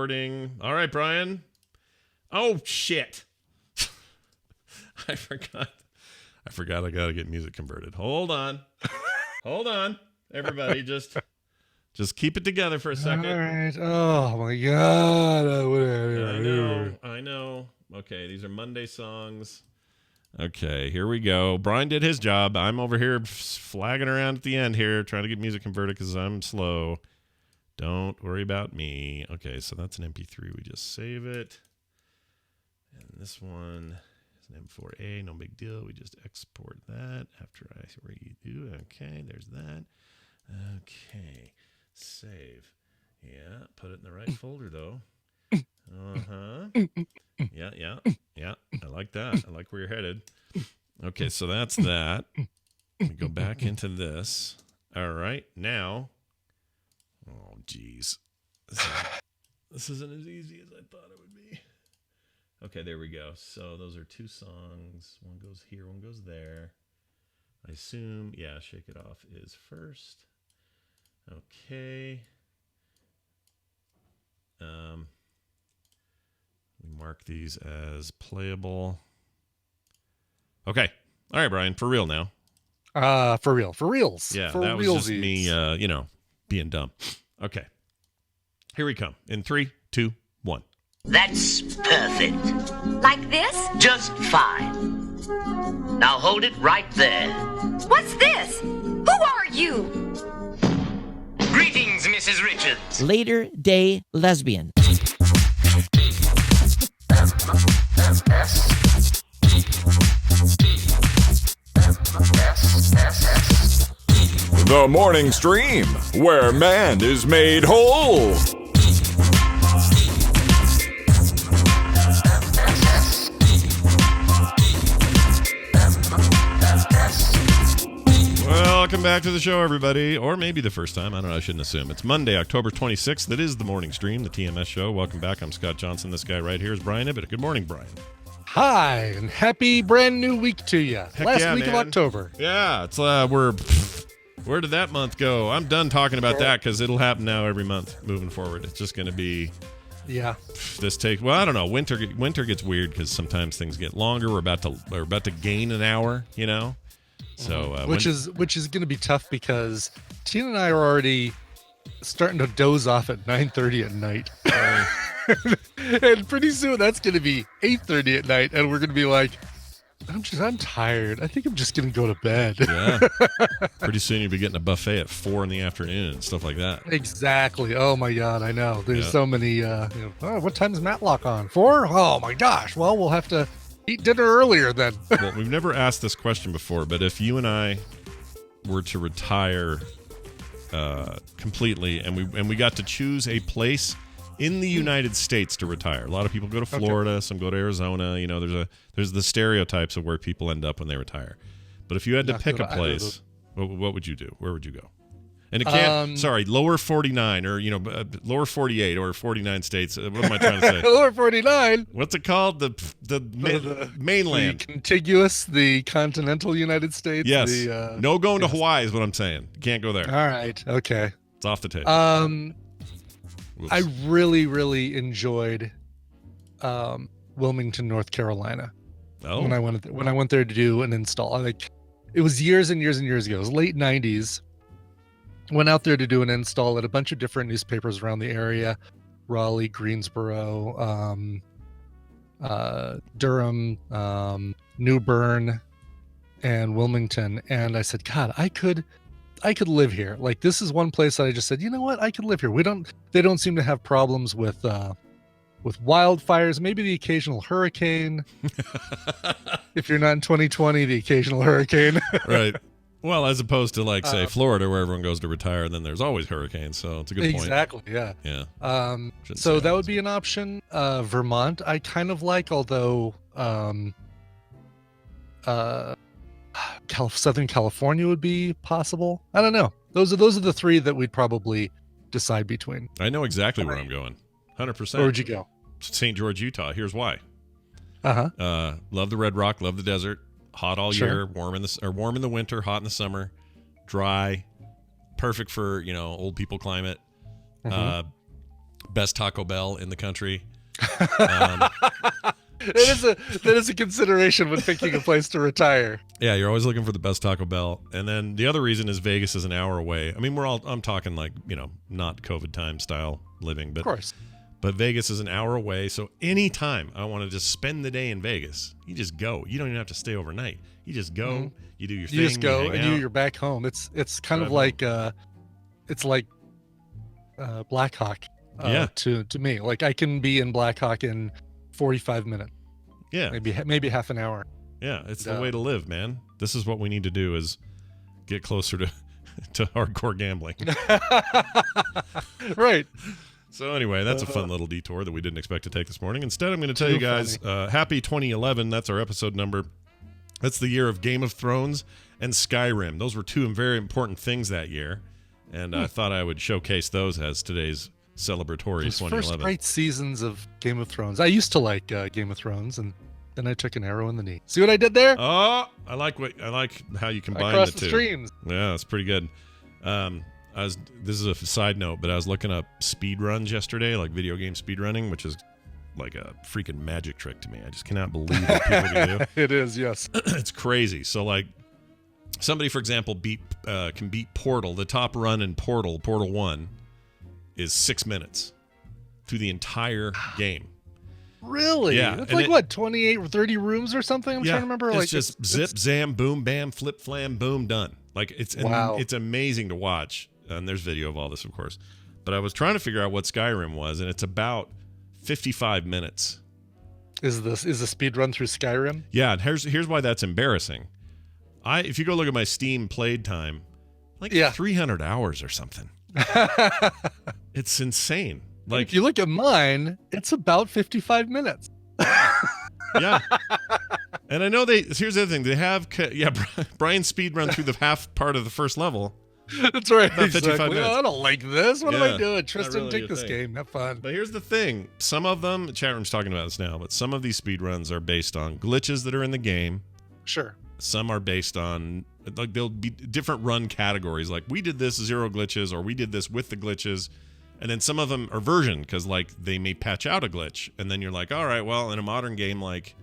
recording. All right, Brian. Oh, shit. I forgot I got to get music converted. Hold on. Hold on. Everybody, just keep it together for a second. All right. Oh, my God. I know. Okay, these are Monday songs. Okay, here we go. Brian did his job. I'm over here flagging around at the end here, trying to get music converted because I'm slow. Don't worry about me. Okay, so that's an MP3. We just save it. And this one is an M4A. No big deal. We just export that after I redo. Okay, there's that. Okay, save. Yeah, put it in the right folder, though. Yeah. I like that. I like where you're headed. Okay, so that's that. We go back into this. All right, now. Oh, geez. This isn't as easy as I thought it would be. Okay, there we go. So those are two songs. One goes here, one goes there. I assume, yeah, Shake It Off is first. Okay. We mark these as playable. Okay. All right, Brian, for real now. For real. For reals. Yeah, for that was just realsies. me, being dumb. Okay. Here we come. In 3, 2, 1. That's perfect. Like this? Just fine. Now hold it right there. What's this? Who are you? Greetings, Mrs. Richards. Later day lesbian. The morning stream, where man is made whole. Welcome back to the show, everybody. Or maybe the first time. I don't know. I shouldn't assume. It's Monday, October 26th. That is the morning stream, the TMS show. Welcome back. I'm Scott Johnson. This guy right here is Brian Ibbett. Good morning, Brian. Hi, and happy brand new week to you. Last yeah, week man. of October. Yeah, it's where did that month go? I'm done talking about that because it'll happen now every month moving forward. It's just going to be Yeah. I don't know. Winter gets weird because sometimes things get longer. We're about to gain an hour, So which is going to be tough because Tina and I are already starting to doze off at 9:30 at night. And pretty soon that's going to be 8:30 at night, and we're going to be like, I'm tired. I think I'm just going to go to bed. Yeah. Pretty soon you'll be getting a buffet at 4 p.m. and stuff like that. Exactly. Oh my God, I know. There's so many. What time is Matlock on? 4? Oh my gosh. Well, we'll have to eat dinner earlier then. Well, we've never asked this question before, but if you and I were to retire completely, and we got to choose a place in the United States to retire. A lot of people go to Florida, some go to Arizona. There's the stereotypes of where people end up when they retire. But if you had to pick a place, what would you do? Where would you go? And it can't. Lower 49 or lower 48 or 49 states. What am I trying to say? Lower 49. What's it called? The mainland. The contiguous, the continental United States. Yes. No going to Hawaii is what I'm saying. You can't go there. All right. Okay. It's off the table. I really, really enjoyed Wilmington, North Carolina. Oh. When I went there to do an install. It was years and years and years ago. It was late 90s. Went out there to do an install at a bunch of different newspapers around the area. Raleigh, Greensboro, Durham, New Bern, and Wilmington. And I said, God, I could live here. Like, this is one place that I just said, you know what? I could live here. They don't seem to have problems with wildfires, maybe the occasional hurricane. If you're not in 2020, the occasional hurricane. Right. Well, as opposed to say Florida, where everyone goes to retire, then there's always hurricanes. So it's a good point. Exactly. Yeah. Yeah. So that would be an option. Vermont, I kind of like, although Southern California would be possible. I don't know. Those are the three that we'd probably decide between. I know exactly where I'm going. 100%. Where would you go? St. George, Utah. Here's why. Uh-huh. Love the Red Rock. Love the desert. Hot all year. Warm in the winter. Hot in the summer. Dry. Perfect for old people climate. best Taco Bell in the country. That is a consideration when picking a place to retire. Yeah, you're always looking for the best Taco Bell. And then the other reason is Vegas is an hour away. I mean, I'm talking like, not COVID time style living, but Of course. But Vegas is an hour away, so anytime I want to just spend the day in Vegas, you just go. You don't even have to stay overnight. You just go. You do your thing. You just go hang and out. you're back home. It's kind of like Black Hawk. To me, like I can be in Black Hawk in 45 minutes. Yeah, maybe half an hour. Yeah, it's the way to live, man. This is what we need to do: is get closer to hardcore gambling. Right. So anyway, that's a fun little detour that we didn't expect to take this morning. Instead, I'm going to tell you guys, happy 2011. That's our episode number. That's the year of Game of Thrones and Skyrim. Those were two very important things that year, and I thought I would showcase those as today's celebratory 2011. First great seasons of Game of Thrones. I used to like Game of Thrones, and then I took an arrow in the knee. See what I did there? Oh, I like how you combine Across the two. streams. Yeah, that's pretty good. This is a side note, but I was looking up speedruns yesterday, like video game speedrunning, which is like a freaking magic trick to me. I just cannot believe what people can do. It is, yes. It's crazy. So like somebody, for example, can beat Portal. The top run in Portal 1 is 6 minutes through the entire game. Really? Yeah. It's like what, 28 or 30 rooms or something? I'm trying to remember. It's like just zip, zam, boom, bam, flip, flam, boom, done. Like it's amazing to watch. And there's video of all this, of course. But I was trying to figure out what Skyrim was, and it's about 55 minutes. Is a speed run through Skyrim? Yeah, and here's why that's embarrassing. If you go look at my Steam played time, 300 hours or something. It's insane. Like if you look at mine, it's about 55 minutes. Yeah. And I know here's the other thing. They have Brian speedrun through the half part of the first level. That's right. About 55 minutes. Oh, I don't like this. What am I doing? Not Tristan, really take this thing. game. Have fun. But here's the thing. Some of them, the chat room's talking about this now, but some of these speedruns are based on glitches that are in the game. Sure. Some are based on, like, there'll be different run categories. Like, we did this 0 glitches, or we did this with the glitches. And then some of them are version, because, like, they may patch out a glitch. And then you're like, all right, well, in a modern game like,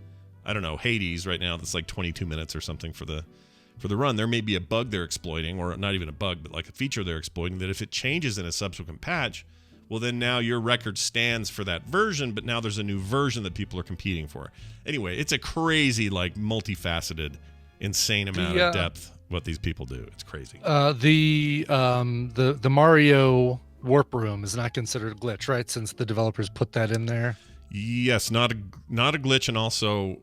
I don't know, Hades right now, that's like 22 minutes or something for the run, there may be a bug they're exploiting, or not even a bug, but like a feature they're exploiting, that if it changes in a subsequent patch, well, then now your record stands for that version, but now there's a new version that people are competing for. Anyway, it's a crazy, like, multifaceted, insane amount of depth what these people do. It's crazy. The Mario warp room is not considered a glitch, right? Since the developers put that in there. Yes, not a glitch, and also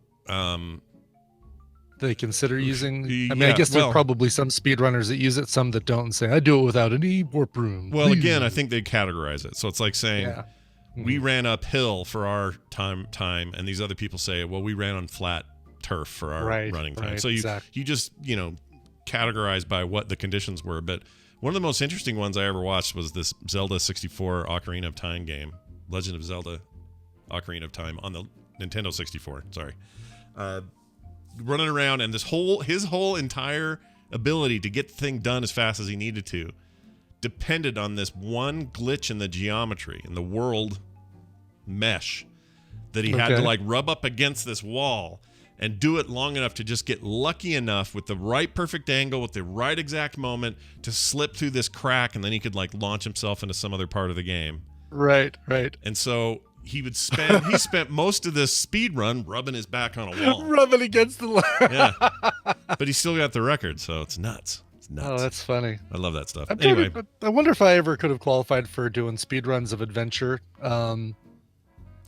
they consider using. I mean, yeah, I guess there are probably some speedrunners that use it, some that don't, and say, I do it without any warp room. Well, again, I think they categorize it. So it's like saying, we ran uphill for our time, and these other people say, well, we ran on flat turf for our running time. Right, so you just, categorize by what the conditions were. But one of the most interesting ones I ever watched was this Zelda 64 Ocarina of Time game, Legend of Zelda Ocarina of Time on the Nintendo 64. Sorry. Running around, and his whole entire ability to get the thing done as fast as he needed to depended on this one glitch in the geometry, in the world mesh, that he had to like rub up against this wall and do it long enough to just get lucky enough with the right perfect angle, with the right exact moment to slip through this crack, and then he could like launch himself into some other part of the game. Right. And so he spent most of this speed run rubbing his back on a wall. Rubbing against the wall. Yeah. But he still got the record, so it's nuts. It's nuts. Oh, that's funny. I love that stuff. Anyway. I wonder if I ever could have qualified for doing speedruns of adventure. Old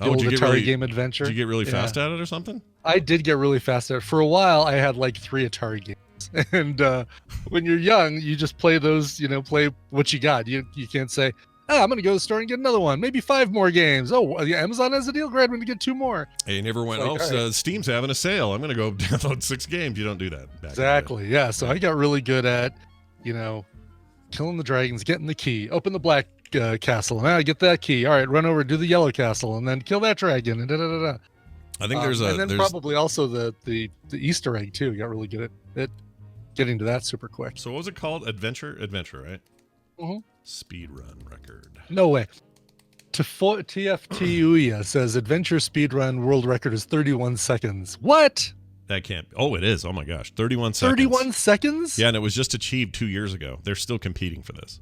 Atari game adventure. Did you get really fast at it or something? I did get really fast at it. For a while, I had like 3 Atari games. And when you're young, you just play those, play what you got. You can't say, I'm going to go to the store and get another one. Maybe 5 more games. Oh, Amazon has a deal. Great, I'm going to get 2 more. Hey, you never went, Steam's having a sale. I'm going to go download 6 games. You don't do that. Exactly, yeah. So I got really good at, killing the dragons, getting the key, open the black castle, and I get that key. All right, run over, do the yellow castle, and then kill that dragon, and da-da-da-da. I think probably also the Easter egg, too. Got really good at getting to that super quick. So what was it called? Adventure, right? Mm-hmm. Speedrun record. No way. TFTUya says adventure speedrun world record is 31 seconds. What? That can't. Oh, it is. Oh my gosh, 31 seconds. 31 seconds? Yeah, and it was just achieved 2 years ago. They're still competing for this.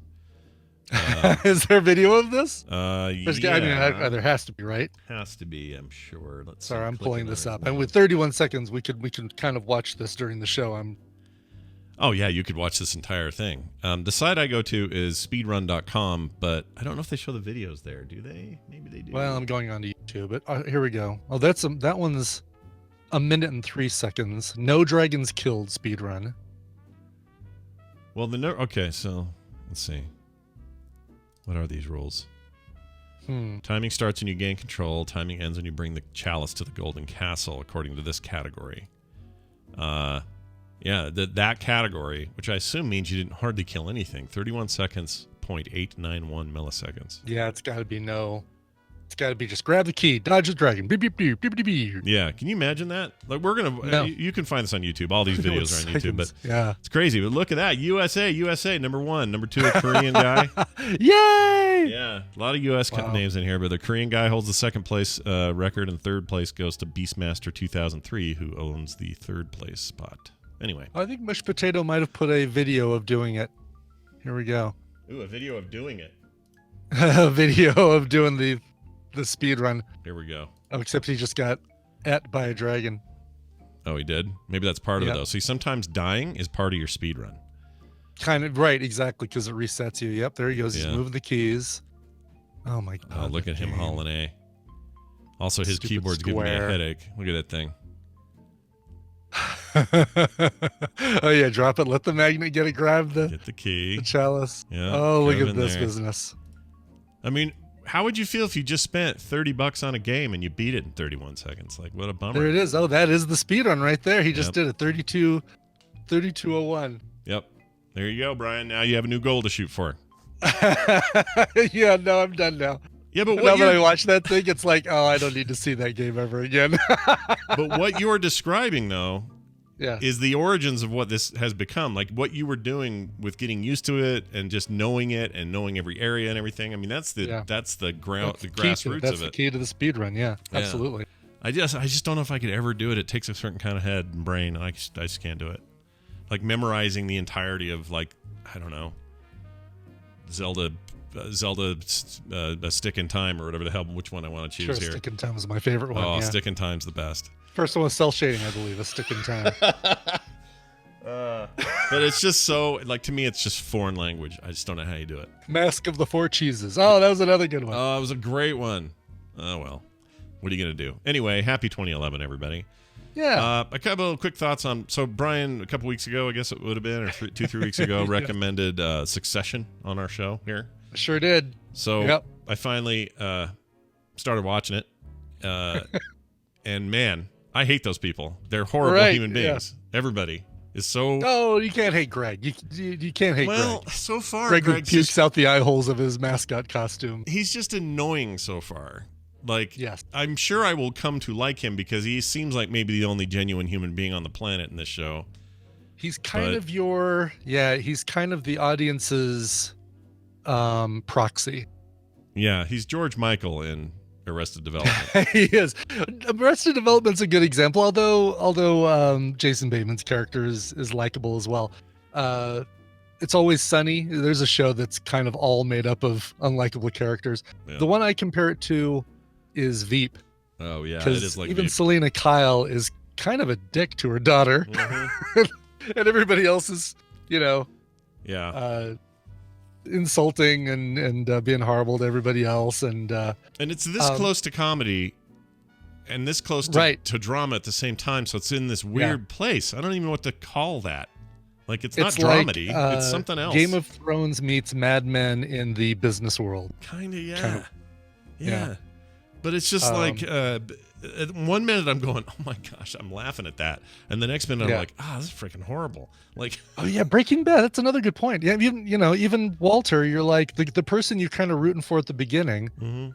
Is there a video of this? Yeah. I mean, there has to be, right? Has to be, I'm sure. Let's Sorry, see. I'm Click pulling on this it. up. And with 31 seconds, we can kind of watch this during the show. Oh, yeah, you could watch this entire thing. The site I go to is speedrun.com, but I don't know if they show the videos there. Do they? Maybe they do. Well, I'm going on to YouTube. But here we go. Oh, that one's 1 minute and 3 seconds. No dragons killed speedrun. Well, okay, so let's see. What are these rules? Timing starts when you gain control. Timing ends when you bring the chalice to the golden castle, according to this category. Yeah, that category, which I assume means you didn't hardly kill anything. 31 seconds, 0.891 milliseconds. Yeah, it's got to be no. It's got to be just grab the key, dodge the dragon. Beep, beep, beep, beep, beep, beep. Yeah, can you imagine that? Like, we're going to... No. You can find this on YouTube. All these videos are on YouTube, but yeah, it's crazy. But look at that. USA, number 1. Number 2, a Korean guy. Yay! Yeah, a lot of U.S. names in here, but the Korean guy holds the second place record, and third place goes to Beastmaster 2003, who owns the third place spot. Anyway. I think Mush Potato might have put a video of doing it. Here we go. Ooh, a video of doing it. A video of doing the speed run. Here we go. Oh, except he just got ate by a dragon. Oh, he did? Maybe that's part of it, Yep. though. See, sometimes dying is part of your speed run. Kind of, right, exactly, because it resets you. Yep, there he goes. Yeah. He's moving the keys. Oh, my God. Oh, look at him hauling A. Also, his Stupid keyboard's giving me a square. headache. Look at that thing. Oh, yeah, drop it. Let the magnet get it. Grab the Get the key. chalice. Yeah, Oh, look shove at in this there. business. I mean, how would you feel if you just spent $30 on a game and you beat it in 31 seconds? Like, what a bummer. There it is. Oh, that is the speed run right there. He just Yep. did it. 32:01. Yep. There you go, Brian. Now you have a new goal to shoot for. Yeah, no, I'm done now. Yeah, but Now what that I you're, watch that thing, it's like, oh, I don't need to see that game ever again. but what you're describing, though, Yeah. is the origins of what this has become. Like what you were doing with getting used to it and just knowing it and knowing every area and everything. I mean, that's the Yeah. that's the ground, That's the key to it. grassroots That's of the it. key to the speed run. Yeah, Yeah. absolutely. I just don't know if I could ever do it. It takes a certain kind of head and brain. I just can't do it. Like memorizing the entirety of, like, I don't know, Zelda Stick in Time or whatever the hell, which one I want to choose Sure, here. Stick in Time is my favorite one. Oh, Yeah. Stick in Time's the best. First one was cell shading, I believe. A Stick in Time. But it's just so, like, to me, it's just foreign language. I just don't know how you do it. Mask of the Four Cheeses. Oh, that was another good one. Oh, it was a great one. Oh, well. What are you going to do? Anyway, happy 2011, everybody. Yeah. A couple of quick thoughts on... So, Brian, a couple weeks ago, I guess it would have been, or 2-3 weeks ago, recommended Succession on our show here. Sure did. So, Yep. I finally started watching it. And, man, I hate those people. They're horrible Right, human beings. Everybody is so... Oh, you can't hate Greg. You can't hate well, Greg. so far, Greg who Greg's pukes just, out the eye holes of his mascot costume. he's just annoying so far. Like, Yes. I'm sure I will come to like him because he seems like maybe the only genuine human being on the planet in this show. He's kind But- of he's kind of the audience's proxy. Yeah, he's George Michael in Arrested Development. He is. Arrested Development's a good example, although Jason Bateman's character is likable as well. It's Always Sunny. There's a show that's kind of all made up of unlikable characters. Yeah. The one I compare it to is Veep, Oh, yeah, it because is like even Veep. Selena Kyle is kind of a dick to her daughter, Mhm. and everybody else is, Yeah. insulting and being horrible to everybody else. And And it's this close to comedy and this close to, Right. to drama at the same time. So it's in this weird place. I don't even know what to call that. Like, it's not like, dramedy. It's something else. Game of Thrones meets Mad Men in the business world. Kind of, yeah. kind of- yeah. yeah. But it's just like, at 1 minute I'm going, oh my gosh, I'm laughing at that. And the next minute I'm Yeah. like, this is freaking horrible. Like, Oh yeah, Breaking Bad. That's another good point. Yeah, even Walter, you're like the person you're kind of rooting for at the beginning. mhm.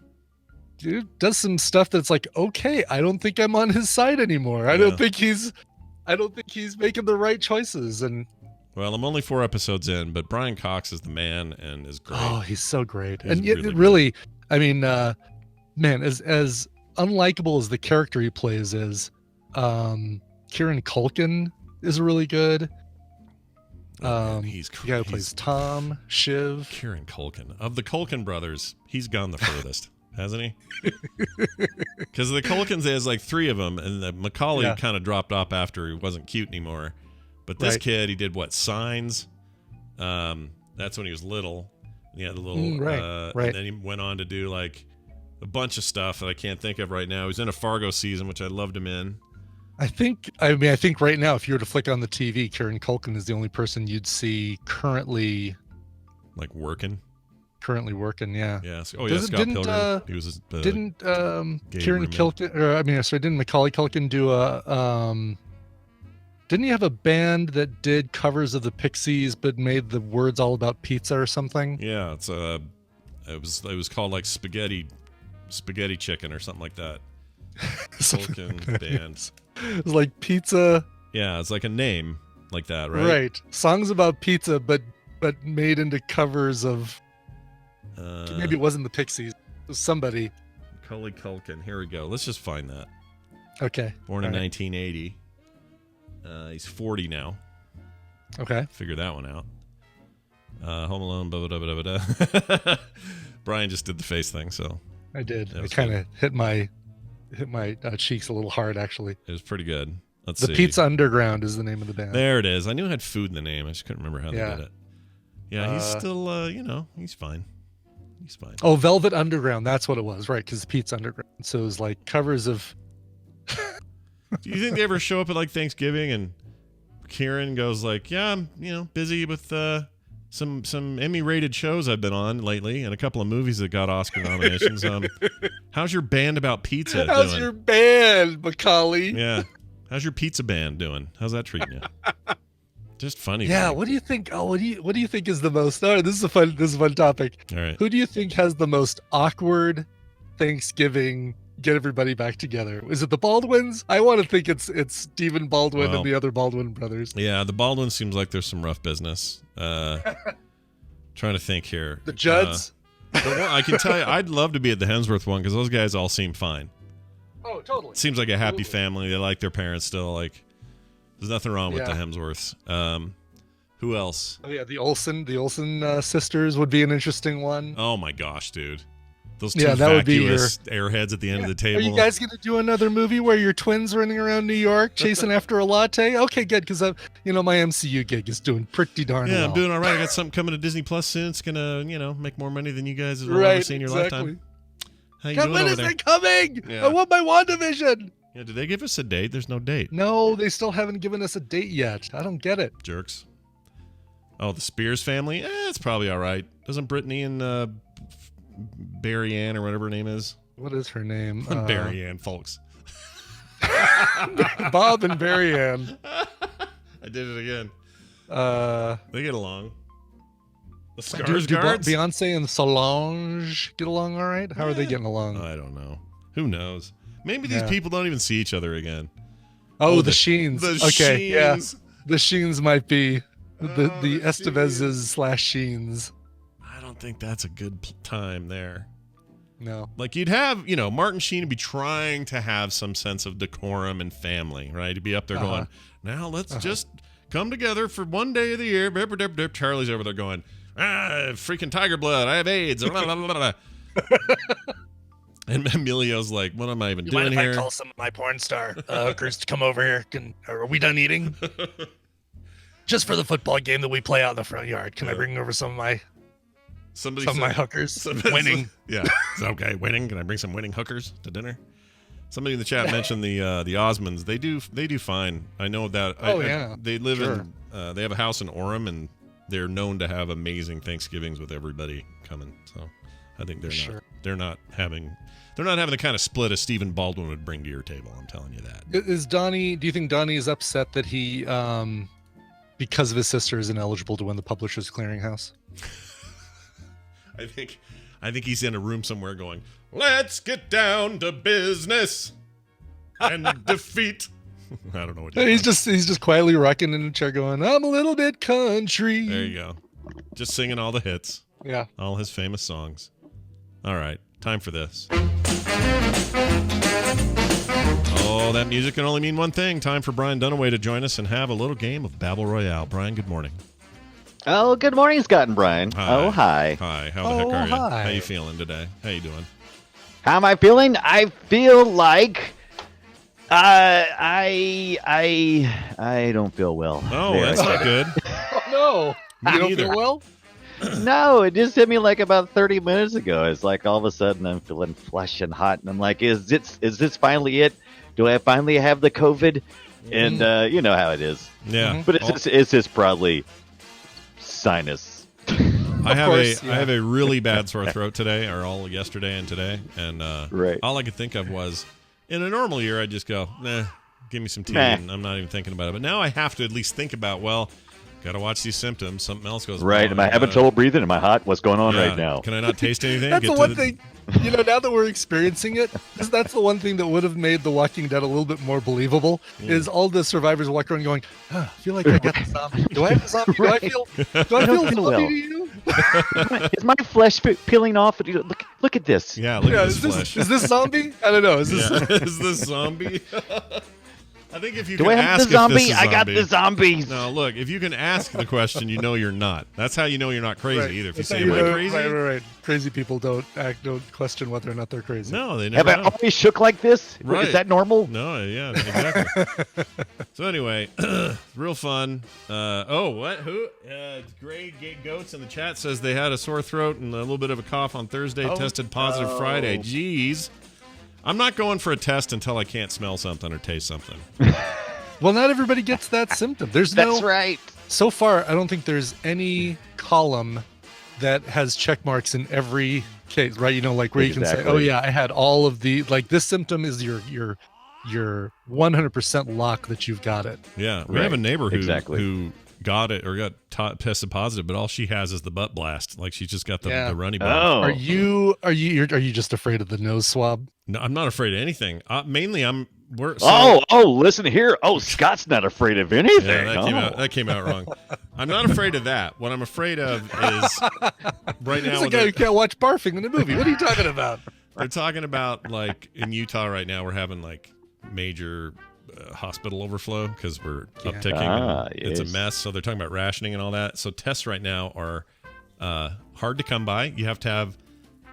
Dude does some stuff that's like, okay, I don't think I'm on his side anymore. I Yeah. don't think he's making the right choices. And Well, I'm only 4 episodes in, but Brian Cox is the man and is great. oh, he's so great. He's And yet, really really, I mean, man, as unlikable as the character he plays is, Kieran Culkin is really good. Oh, man, he's the guy who plays Tom, Shiv. Kieran Culkin. Of the Culkin brothers, he's gone the furthest, hasn't he? Because the Culkins, there's like 3 of them, and the Macaulay kind of dropped off after he wasn't cute anymore. But this kid, he did what? Signs. That's when he was little. He had the little, and then he went on to do like a bunch of stuff that I can't think of right now. He's in a Fargo season, which I loved him in. I think right now, if you were to flick on the TV, Kieran Culkin is the only person you'd see currently, like working. Yeah. Yeah. Oh yeah, Scott Pilgrim. He was. Didn't Kieran Culkin? Didn't Macaulay Culkin do a? Didn't he have a band that did covers of the Pixies but made the words all about pizza or something? Yeah, it was called like spaghetti chicken or something like that. Culkin band. It was like pizza. Yeah, it's like a name like that, right? Right. Songs about pizza, but made into covers of. Maybe it wasn't the Pixies. It was somebody. Macaulay Culkin. Here we go. Let's just find that. Okay. Born in 1980. He's 40 now. Okay. Figure that one out. Home Alone. Brian just did the face thing, so I did. I kind of hit my cheeks a little hard, actually. It was pretty good. Let's see. The Pizza Underground is the name of the band. There it is. I knew it had food in the name. I just couldn't remember how they did it. Yeah, he's still, he's fine. He's fine. Oh, Velvet Underground. That's what it was, right? Because Pizza Underground. So it was like covers of. Do you think they ever show up at like Thanksgiving and Kieran goes like, "Yeah, I'm busy with some Emmy-rated shows I've been on lately and a couple of movies that got Oscar nominations. How's your band about pizza doing? How's your band, Macaulay? Yeah. How's your pizza band doing? How's that treating you?" Just funny. Yeah. What do you think? Oh, what do you think is the most? Oh, this is a fun topic. All right. Who do you think has the most awkward Thanksgiving? Get everybody back together. Is it the Baldwins? I want to think it's Stephen Baldwin and the other Baldwin brothers. Yeah, the Baldwin seems like there's some rough business. Trying to think here. The Judds. I can tell you, I'd love to be at the Hemsworth one because those guys all seem fine. Oh, totally. It seems like a happy family. They like their parents still. Like, there's nothing wrong with the Hemsworths. Who else? Oh yeah, the Olsen sisters would be an interesting one. Oh my gosh, dude. Those two vacuous airheads at the end of the table. Are you guys going to do another movie where you're twins running around New York chasing after a latte? Okay, good, because my MCU gig is doing pretty darn well. Yeah, I'm doing all right. I got something coming to Disney Plus soon. It's going to, make more money than you guys will ever see in your lifetime. How you doing when over is there? it coming? Yeah. I want my WandaVision. Yeah, did they give us a date? There's no date. No, they still haven't given us a date yet. I don't get it. Jerks. Oh, the Spears family? It's probably all right. Doesn't Brittany and Barry Ann or whatever her name is? What is her name? Barry Ann, folks. Bob and Barry Ann. I did it again. They get along. The do Beyonce and Solange get along all right? How are they getting along? I don't know. Who knows? Maybe these people don't even see each other again. Oh, the Sheens. The okay, Sheens. Yeah. The Sheens might be the Estevezes / Sheens. I don't think that's a good time there. No. Like you'd have, Martin Sheen would be trying to have some sense of decorum and family, right? He'd be up there going, now let's just come together for one day of the year. Charlie's over there going, freaking tiger blood. I have AIDS. And Emilio's like, what am I even doing here? Mind if I call some of my porn star hookers to come over here? Are we done eating? Just for the football game that we play out in the front yard. Can I bring over some of my hookers? Winning. Yeah. It's okay. Winning. Can I bring some winning hookers to dinner? Somebody in the chat mentioned the Osmonds. They do fine. I know that. They live in. They have a house in Orem, and they're known to have amazing Thanksgivings with everybody coming. So I think they're not having the kind of split a Stephen Baldwin would bring to your table. I'm telling you that. Is Donnie? Do you think Donnie is upset that he, because of his sister, is ineligible to win the Publishers Clearinghouse? I think he's in a room somewhere going, let's get down to business and defeat. I don't know what he's just quietly rocking in the chair going, I'm a little bit country. There you go. Just singing all the hits. Yeah. All his famous songs. All right. Time for this. Oh, that music can only mean one thing. Time for Brian Dunaway to join us and have a little game of Babble Royale. Brian, good morning. Oh, good morning, Scott and Brian. Hi. Oh, hi. How the heck are you? Hi. How you feeling today? How you doing? How am I feeling? I feel like I don't feel well. Oh, There. that's not good. Oh, no. You don't Neither. feel well? No, it just hit me like about 30 minutes ago. It's like all of a sudden I'm feeling flush and hot, and I'm like, is this finally it? Do I finally have the COVID? And you know how it is. Yeah. But it's just probably sinus. I course, have a really bad sore throat today, or all yesterday and today, and Right. all I could think of was, in a normal year, I'd just go, nah, give me some tea, Nah. and I'm not even thinking about it. But now I have to at least think about, well, got to watch these symptoms. Something else goes Right. wrong. Am I having trouble breathing? Am I hot? What's going on right now? Can I not taste anything? That's Get the to one thing, now that we're experiencing it, that's the one thing that would have made The Walking Dead a little bit more believable, is all the survivors walking around going, I feel like I got the zombie. Do I have the zombie? Do I feel zombie well. to you? Is my flesh peeling off? Look at this. Yeah, look Yeah, at is this flesh. this zombie? I don't know. Is this Yeah. Is this zombie? I think if you Do can I have ask the zombie? if this is I got zombie- the zombies. No, look, if you can ask the question, you know you're not. That's how you know you're not crazy Right. either. If you That's say, how am I know- crazy? Right. Crazy people don't question whether or not they're crazy. No, they Have never I know. always shook like this? Right. Is that normal? No, yeah, exactly. So anyway, real fun. What? Who? Gray Goats in the chat says they had a sore throat and a little bit of a cough on Thursday, tested positive Friday. Jeez. I'm not going for a test until I can't smell something or taste something. Well, not everybody gets that symptom. There's That's right. So far, I don't think there's any column that has check marks in every case, right? You know, like where you can say, Exactly. "Oh yeah, I had all of the like this symptom is your 100% lock that you've got it." Yeah, we Right. have a neighbor Exactly. who got it or got tested positive, but all she has is the butt blast. Like she's just got the runny bum. Oh. Are you just afraid of the nose swab? No, I'm not afraid of anything. Mainly, Listen here. Oh, Scott's not afraid of anything. Yeah, that came out wrong. I'm not afraid of that. What I'm afraid of is right now. It's a guy who can't watch barfing in a movie. What are you talking about? They're talking about like in Utah right now. We're having like major hospital overflow because we're upticking. And It's a yes. mess. So they're talking about rationing and all that. So tests right now are hard to come by. You have to have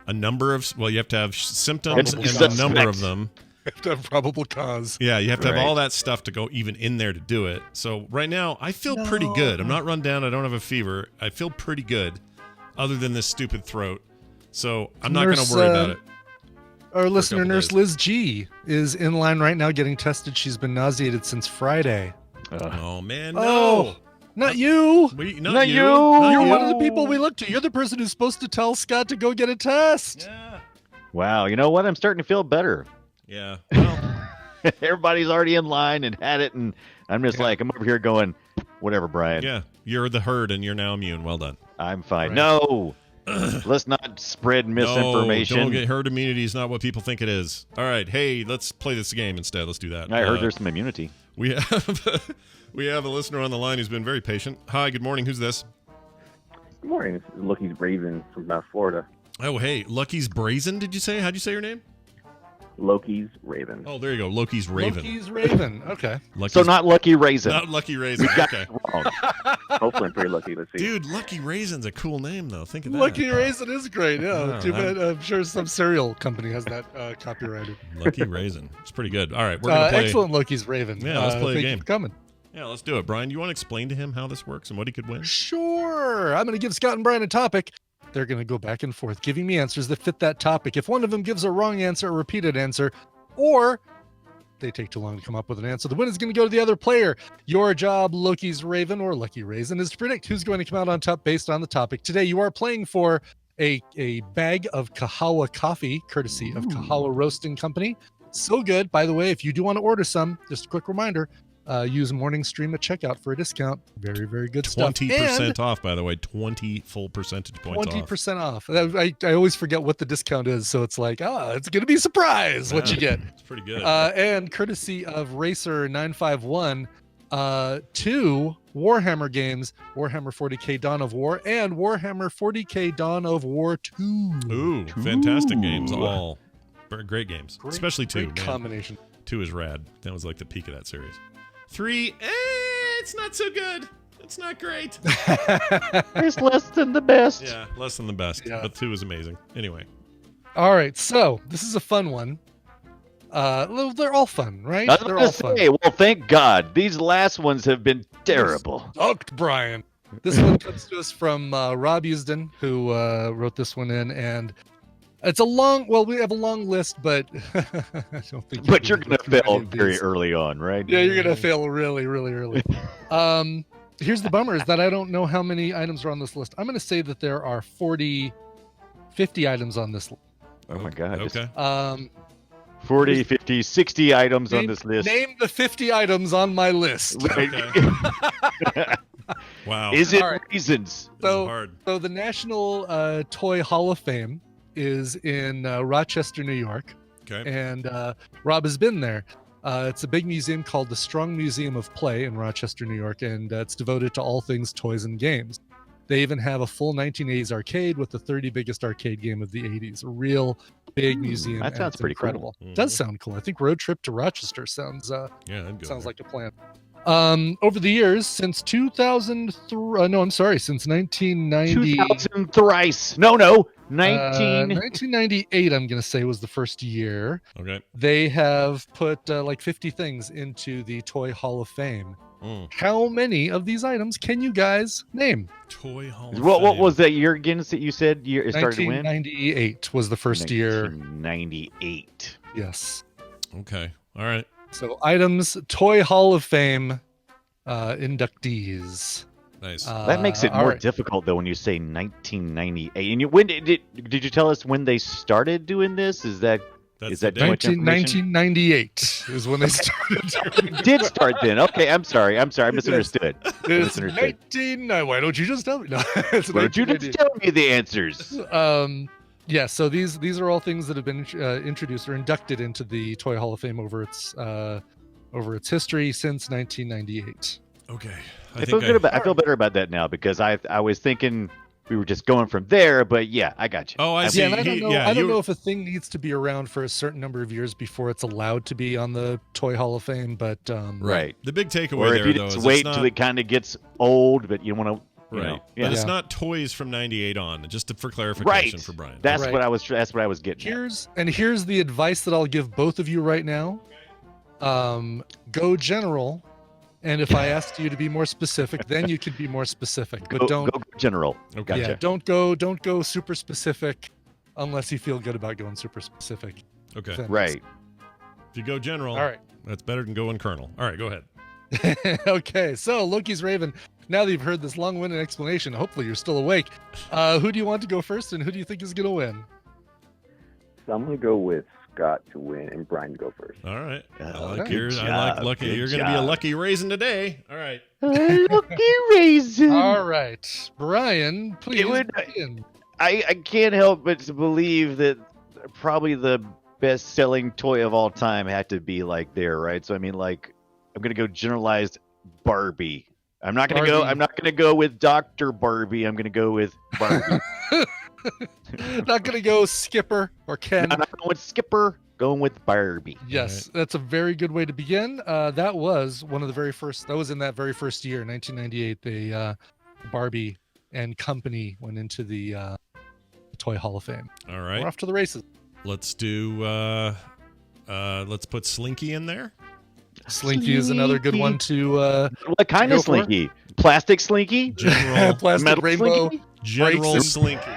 a number of you have to have symptoms and a number of them. You have to have probable cause. Yeah, you have to have Right. all that stuff to go even in there to do it. So right now, I feel pretty good. I'm not run down. I don't have a fever. I feel pretty good, other than this stupid throat. So I'm not going to worry about it. Our listener, couple Nurse days. Liz G, is in line right now getting tested. She's been nauseated since Friday. Oh man, no. Oh, not you. Not you. You're one of the people we look to. You're the person who's supposed to tell Scott to go get a test. Yeah. Wow. You know what? I'm starting to feel better. Yeah. Well, Everybody's already in line and had it, and I'm just like, I'm over here going, whatever, Brian. yeah. You're the herd, and you're now immune. Well done. I'm fine. Right. No. Let's not spread misinformation. No, don't get herd immunity is not what people think it is. All right. Hey, let's play this game instead. Let's do that. I heard there's some immunity. We have we have a listener on the line who's been very patient. Hi. Good morning. Who's this? Good morning. This is Lucky's Raven from Florida. Oh, hey, Lucky's Brazen. Did you say? How'd you say your name? Loki's Raven. Oh, there you go. Loki's Raven. Loki's Raven. Okay. Lucky's, So not Lucky Raisin. not Lucky Raisin. Got Okay. it wrong. Hopefully I'm pretty lucky. Let's see. Dude, Lucky Raisin's a cool name, though. Think of that. Lucky Raisin is great. Yeah. Yeah, Too bad. I'm sure some cereal company has that copyrighted. Lucky Raisin. It's pretty good. All right, we're gonna play. Excellent, Loki's Raven. Yeah, let's play a thank game. you for coming. Yeah, let's do it. Brian, do you want to explain to him how this works and what he could win? Sure. I'm going to give Scott and Brian a topic. They're going to go back and forth, giving me answers that fit that topic. If one of them gives a wrong answer, a repeated answer, or they take too long to come up with an answer, the win is going to go to the other player. Your job, Loki's Raven or Lucky Raisin, is to predict who's going to come out on top based on the topic. Today, you are playing for a bag of Kahawa coffee, courtesy of Kahawa Roasting Company. So good. By the way, if you do want to order some, just a quick reminder, use Morning Stream at checkout for a discount. Very, very good stuff. 20% off, by the way. 20 full percentage points off. 20% off. I always forget what the discount is, so it's like, it's going to be a surprise what you get. It's pretty good. And courtesy of Racer 951, 2 Warhammer games, Warhammer 40k Dawn of War, and Warhammer 40k Dawn of War 2. Ooh, fantastic games. All great games. Especially 2. Great Man. combination. 2 is rad. That was like the peak of that series. 3, it's not so good. It's not great. It's less than the best. Yeah, less than the best. Yeah. But 2 is amazing. Anyway. All right, so this is a fun one. They're all fun, right? I was They're gonna all fun. say, well, thank God. These last ones have been terrible. Sucked, Brian. This one comes to us from Rob Usden, who wrote this one in, and it's a long. Well, we have a long list, but I don't think. But you're gonna through any fail of very these. early on, right? Yeah, you're gonna fail really, really early. Here's the bummer: is that I don't know how many items are on this list. I'm gonna say that there are 50 items on this list. Oh my God. Okay. 40, 50, 60 items on this list. Name the 50 items on my list. Wow. Is it All right. reasons? This is hard. So the National Toy Hall of Fame is in Rochester, New York, Okay. and Rob has been there. It's a big museum called the Strong Museum of Play in Rochester, New York, and it's devoted to all things toys and games. They even have a full 1980s arcade with the 30 biggest arcade game of the 80s. A real big museum. that and sounds it's pretty cool. incredible. Does sound cool. I think road trip to Rochester sounds Yeah, I'd go sounds there. like a plan. Over the years, since 2003, since 1990, 2000 thrice. No, 19. 1998, I'm going to say was the first year. Okay. They have put like 50 things into the Toy Hall of Fame. How many of these items can you guys name? Toy Hall. What was that year again that you said it started when? 1998 was the first year. 1998. Yes. Okay. All right. So items, Toy Hall of Fame inductees. Nice. That makes it all more right. difficult though when you say 1998. And when did you tell us when they started doing this? Is that That's is that the too date. much information? 1998 is when they started. It did start then. Okay, I'm sorry. I misunderstood. It's misunderstood. 19. Why don't you just tell me? No, it's Why don't you just 1998. tell me the answers? Yeah, so these are all things that have been introduced or inducted into the Toy Hall of Fame over its history since 1998. Okay. I feel better about that now because I was thinking we were just going from there, but yeah, I got you. Oh, I see. Yeah, and I don't you- know if a thing needs to be around for a certain number of years before it's allowed to be on the Toy Hall of Fame, but Right. The big takeaway Or if there, you though, just is wait it's not, till it kind of gets old, but you want to, right. yeah. But it's Yeah. not toys from '98 on. Just for clarification Right. for Brian. That's Right. what I was getting at. Here's the advice that I'll give both of you right now. Go general, and if I asked you to be more specific, then you could be more specific. But Go general. Okay. yeah, don't go super specific unless you feel good about going super specific. Okay. If that makes Right. If you go general, All right. that's better than going colonel. All right, go ahead. Okay, so Loki's Raven. Now that you've heard this long-winded explanation, hopefully you're still awake. Who do you want to go first, and who do you think is going to win? So I'm going to go with Scott to win and Brian to go first. All right. I Oh, like good yours. I job, like lucky. good You're going to be a job. lucky raisin today. All right. Lucky raisin. All right, Brian, please would- begin. I can't help but to believe that probably the best-selling toy of all time had to be like there, right? So I mean, like, I'm gonna go generalized Barbie. I'm not gonna go with Dr. Barbie. I'm gonna go with Barbie. Not going to go Skipper or Ken. I'm not going with Skipper. Going with Barbie. Yes, that's a very good way to begin. That was one of the very first. That was in that very first year, 1998. The Barbie and company went into the Toy Hall of Fame. All right. We're off to the races. Let's do. Let's put Slinky in there. Slinky is another good one to. What kind Go of for it. Slinky? Plastic Slinky? General. Plastic Metal rainbow Slinky? General breaks Slinky.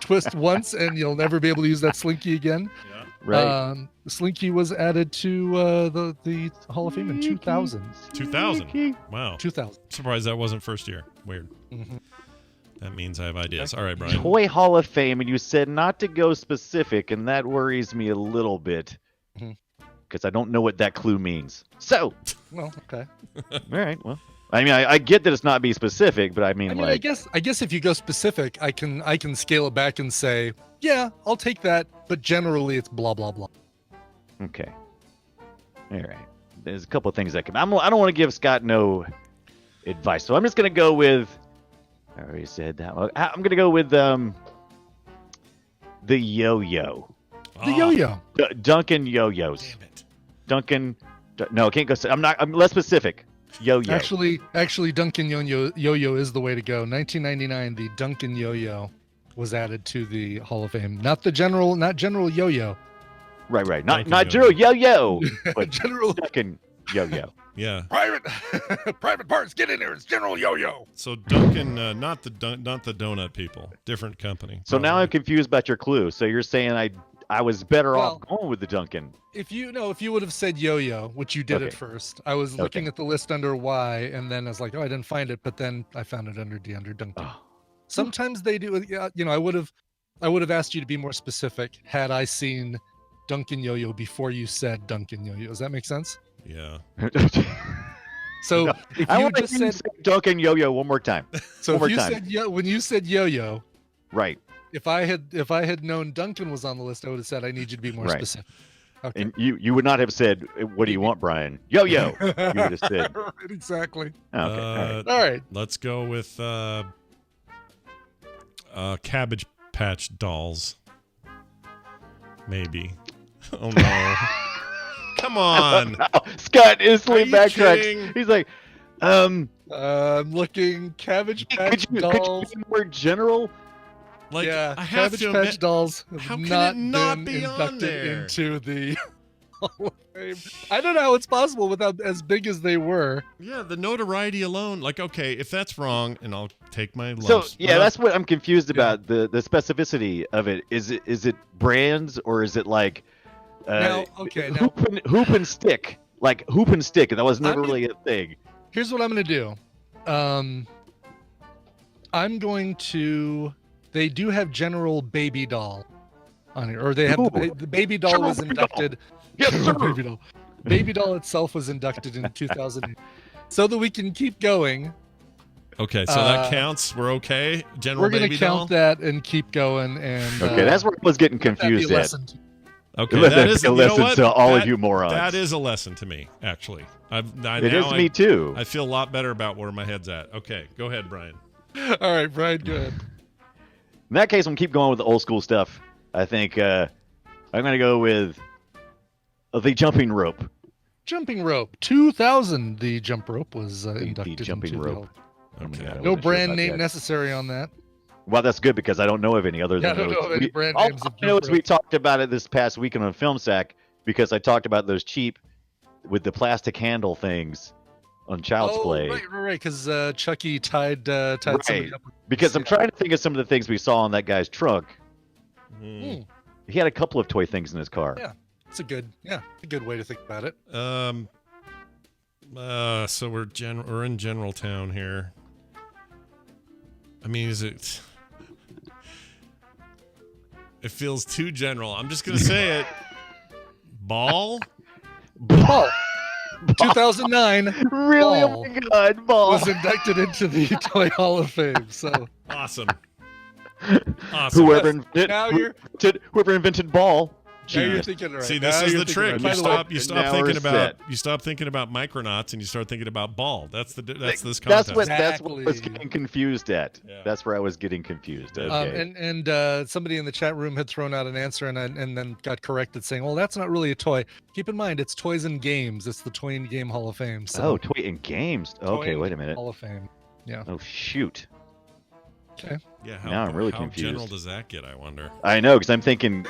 twist once, and you'll never be able to use that Slinky again. Yeah. Right. Slinky was added to the Hall of Fame in 2000. 2000. Wow. 2000. Surprised that wasn't first year. Weird. Mhm. That means I have ideas. All right, Brian. Toy Hall of Fame, and you said not to go specific, and that worries me a little bit Mhm. because I don't know what that clue means. So, Well, okay. all right, well, I mean, I get that it's not be specific, but I mean, I like, guess if you go specific, I can scale it back and say, yeah, I'll take that, but generally it's blah blah blah. okay, all right. There's a couple of things that can. I don't want to give Scott no advice. So I'm just gonna go with. I already said that one. I'm gonna go with the yo-yo. The yo-yo. Duncan yo-yos. Damn it. Duncan. No, I can't go. I'm less specific. Yo-yo. Actually, Duncan yo-yo is the way to go. 1999, the Duncan yo-yo was added to the Hall of Fame. Not General yo-yo. Right. Duncan Not Drew yo-yo, but General Duncan yo-yo. Yeah. Private Parts, get in there. It's General Yo-Yo. So Duncan, not the donut people, different company. So now I'm confused about your clue. So you're saying I was better off Well- going with the Duncan. If you would have said yo-yo, which you did Okay. at first, I was looking at the list under Y, and then I was like, oh, I didn't find it, but then I found it under Duncan. Oh. Sometimes they do. I would have asked you to be more specific had I seen Duncan yo-yo before you said Duncan yo-yo. Does that make sense? Yeah. So No, if I you want to just say said Duncan yo-yo one more time. so, one if more you time. said when you said yo-yo, Right. if I had known Duncan was on the list, I would have said I need you to be more Right. specific. Okay. And you would not have said, "What do you want, Brian?" Yo-yo. You would have said. Right, exactly. Okay. all right. All right. Let's go with Cabbage Patch Dolls. Maybe. Oh no. Come on. Scott instantly Are you backtracks. kidding? He's like, I'm looking Cabbage Patch could Dolls. you be more general? Like, Yeah, I have Cabbage to Patch admit, Dolls have how can not it not been be on inducted there? into the Hall of Fame. I don't know how it's possible without as big as they were. yeah, the notoriety alone. Like, okay, if that's wrong, and I'll take my lumps. So yeah, But that's what I'm confused about. The specificity of it. Is it brands or is it like Now, hoop and stick? Like hoop and stick, and that was never I'm- really a thing. Here's what I'm going to do. I'm going to. They do have General Baby Doll on here, or they have Ooh. the Baby Doll General was Baby Doll. inducted. Yes, sir. Baby Doll. Baby Doll itself was inducted in 2000. So that we can keep going, okay, so that counts. We're okay. General we're going Baby to count Doll. that and keep going. And Okay, that's where I was getting let that be a confused at. lesson to- Okay, Let that that is be a you know lesson what? to all That- of you morons. That is a lesson to me, actually. It is me too. I feel a lot better about where my head's at. Okay, go ahead, Brian. All right, Brian, go ahead. In that case, I'm gonna keep going with the old school stuff. I think I'm gonna go with the jumping rope. Jumping rope, 2000. The jump rope was inducted jumping into the rope. Hall. Okay. I No wasn't sure brand about name that. necessary on that. Well, that's good because I don't know of any other Yeah, than I don't those. know of any We- brand all names of I know jump is we ropes. talked about it this past weekend on Film Sack because I talked about those cheap with the plastic handle things on Child's Play. Right. Because Chucky tied somebody Right. up. Because I'm trying to think of some of the things we saw on that guy's trunk. Hmm. He had a couple of toy things in his car. Yeah. It's a good way to think about it. So we're in General Town here. I mean, is it? It feels too general. I'm just gonna say it. Ball. Ball. 2009 Really? Ball Oh my God, ball. was inducted into the Toy Hall of Fame. So Awesome. Awesome. Whoever invented ball. now you're Genius. thinking right. See, this Now is you're the thinking trick. right. You By the way, stop. You stop now thinking we're about. set. You stop thinking about Micronauts, and you start thinking about ball. That's this contest. That's what I was Exactly. getting confused at. Yeah. That's where I was getting confused. Okay. And somebody in the chat room had thrown out an answer and then got corrected saying, well, that's not really a toy. Keep in mind, it's Toys and Games. It's the Toy and Game Hall of Fame. So Oh, toy and games. Toy Okay, and wait a Game minute. Hall of Fame. Yeah. Oh shoot. Okay. Yeah. Now I'm really how confused. general does that get? I wonder. I know, because I'm thinking.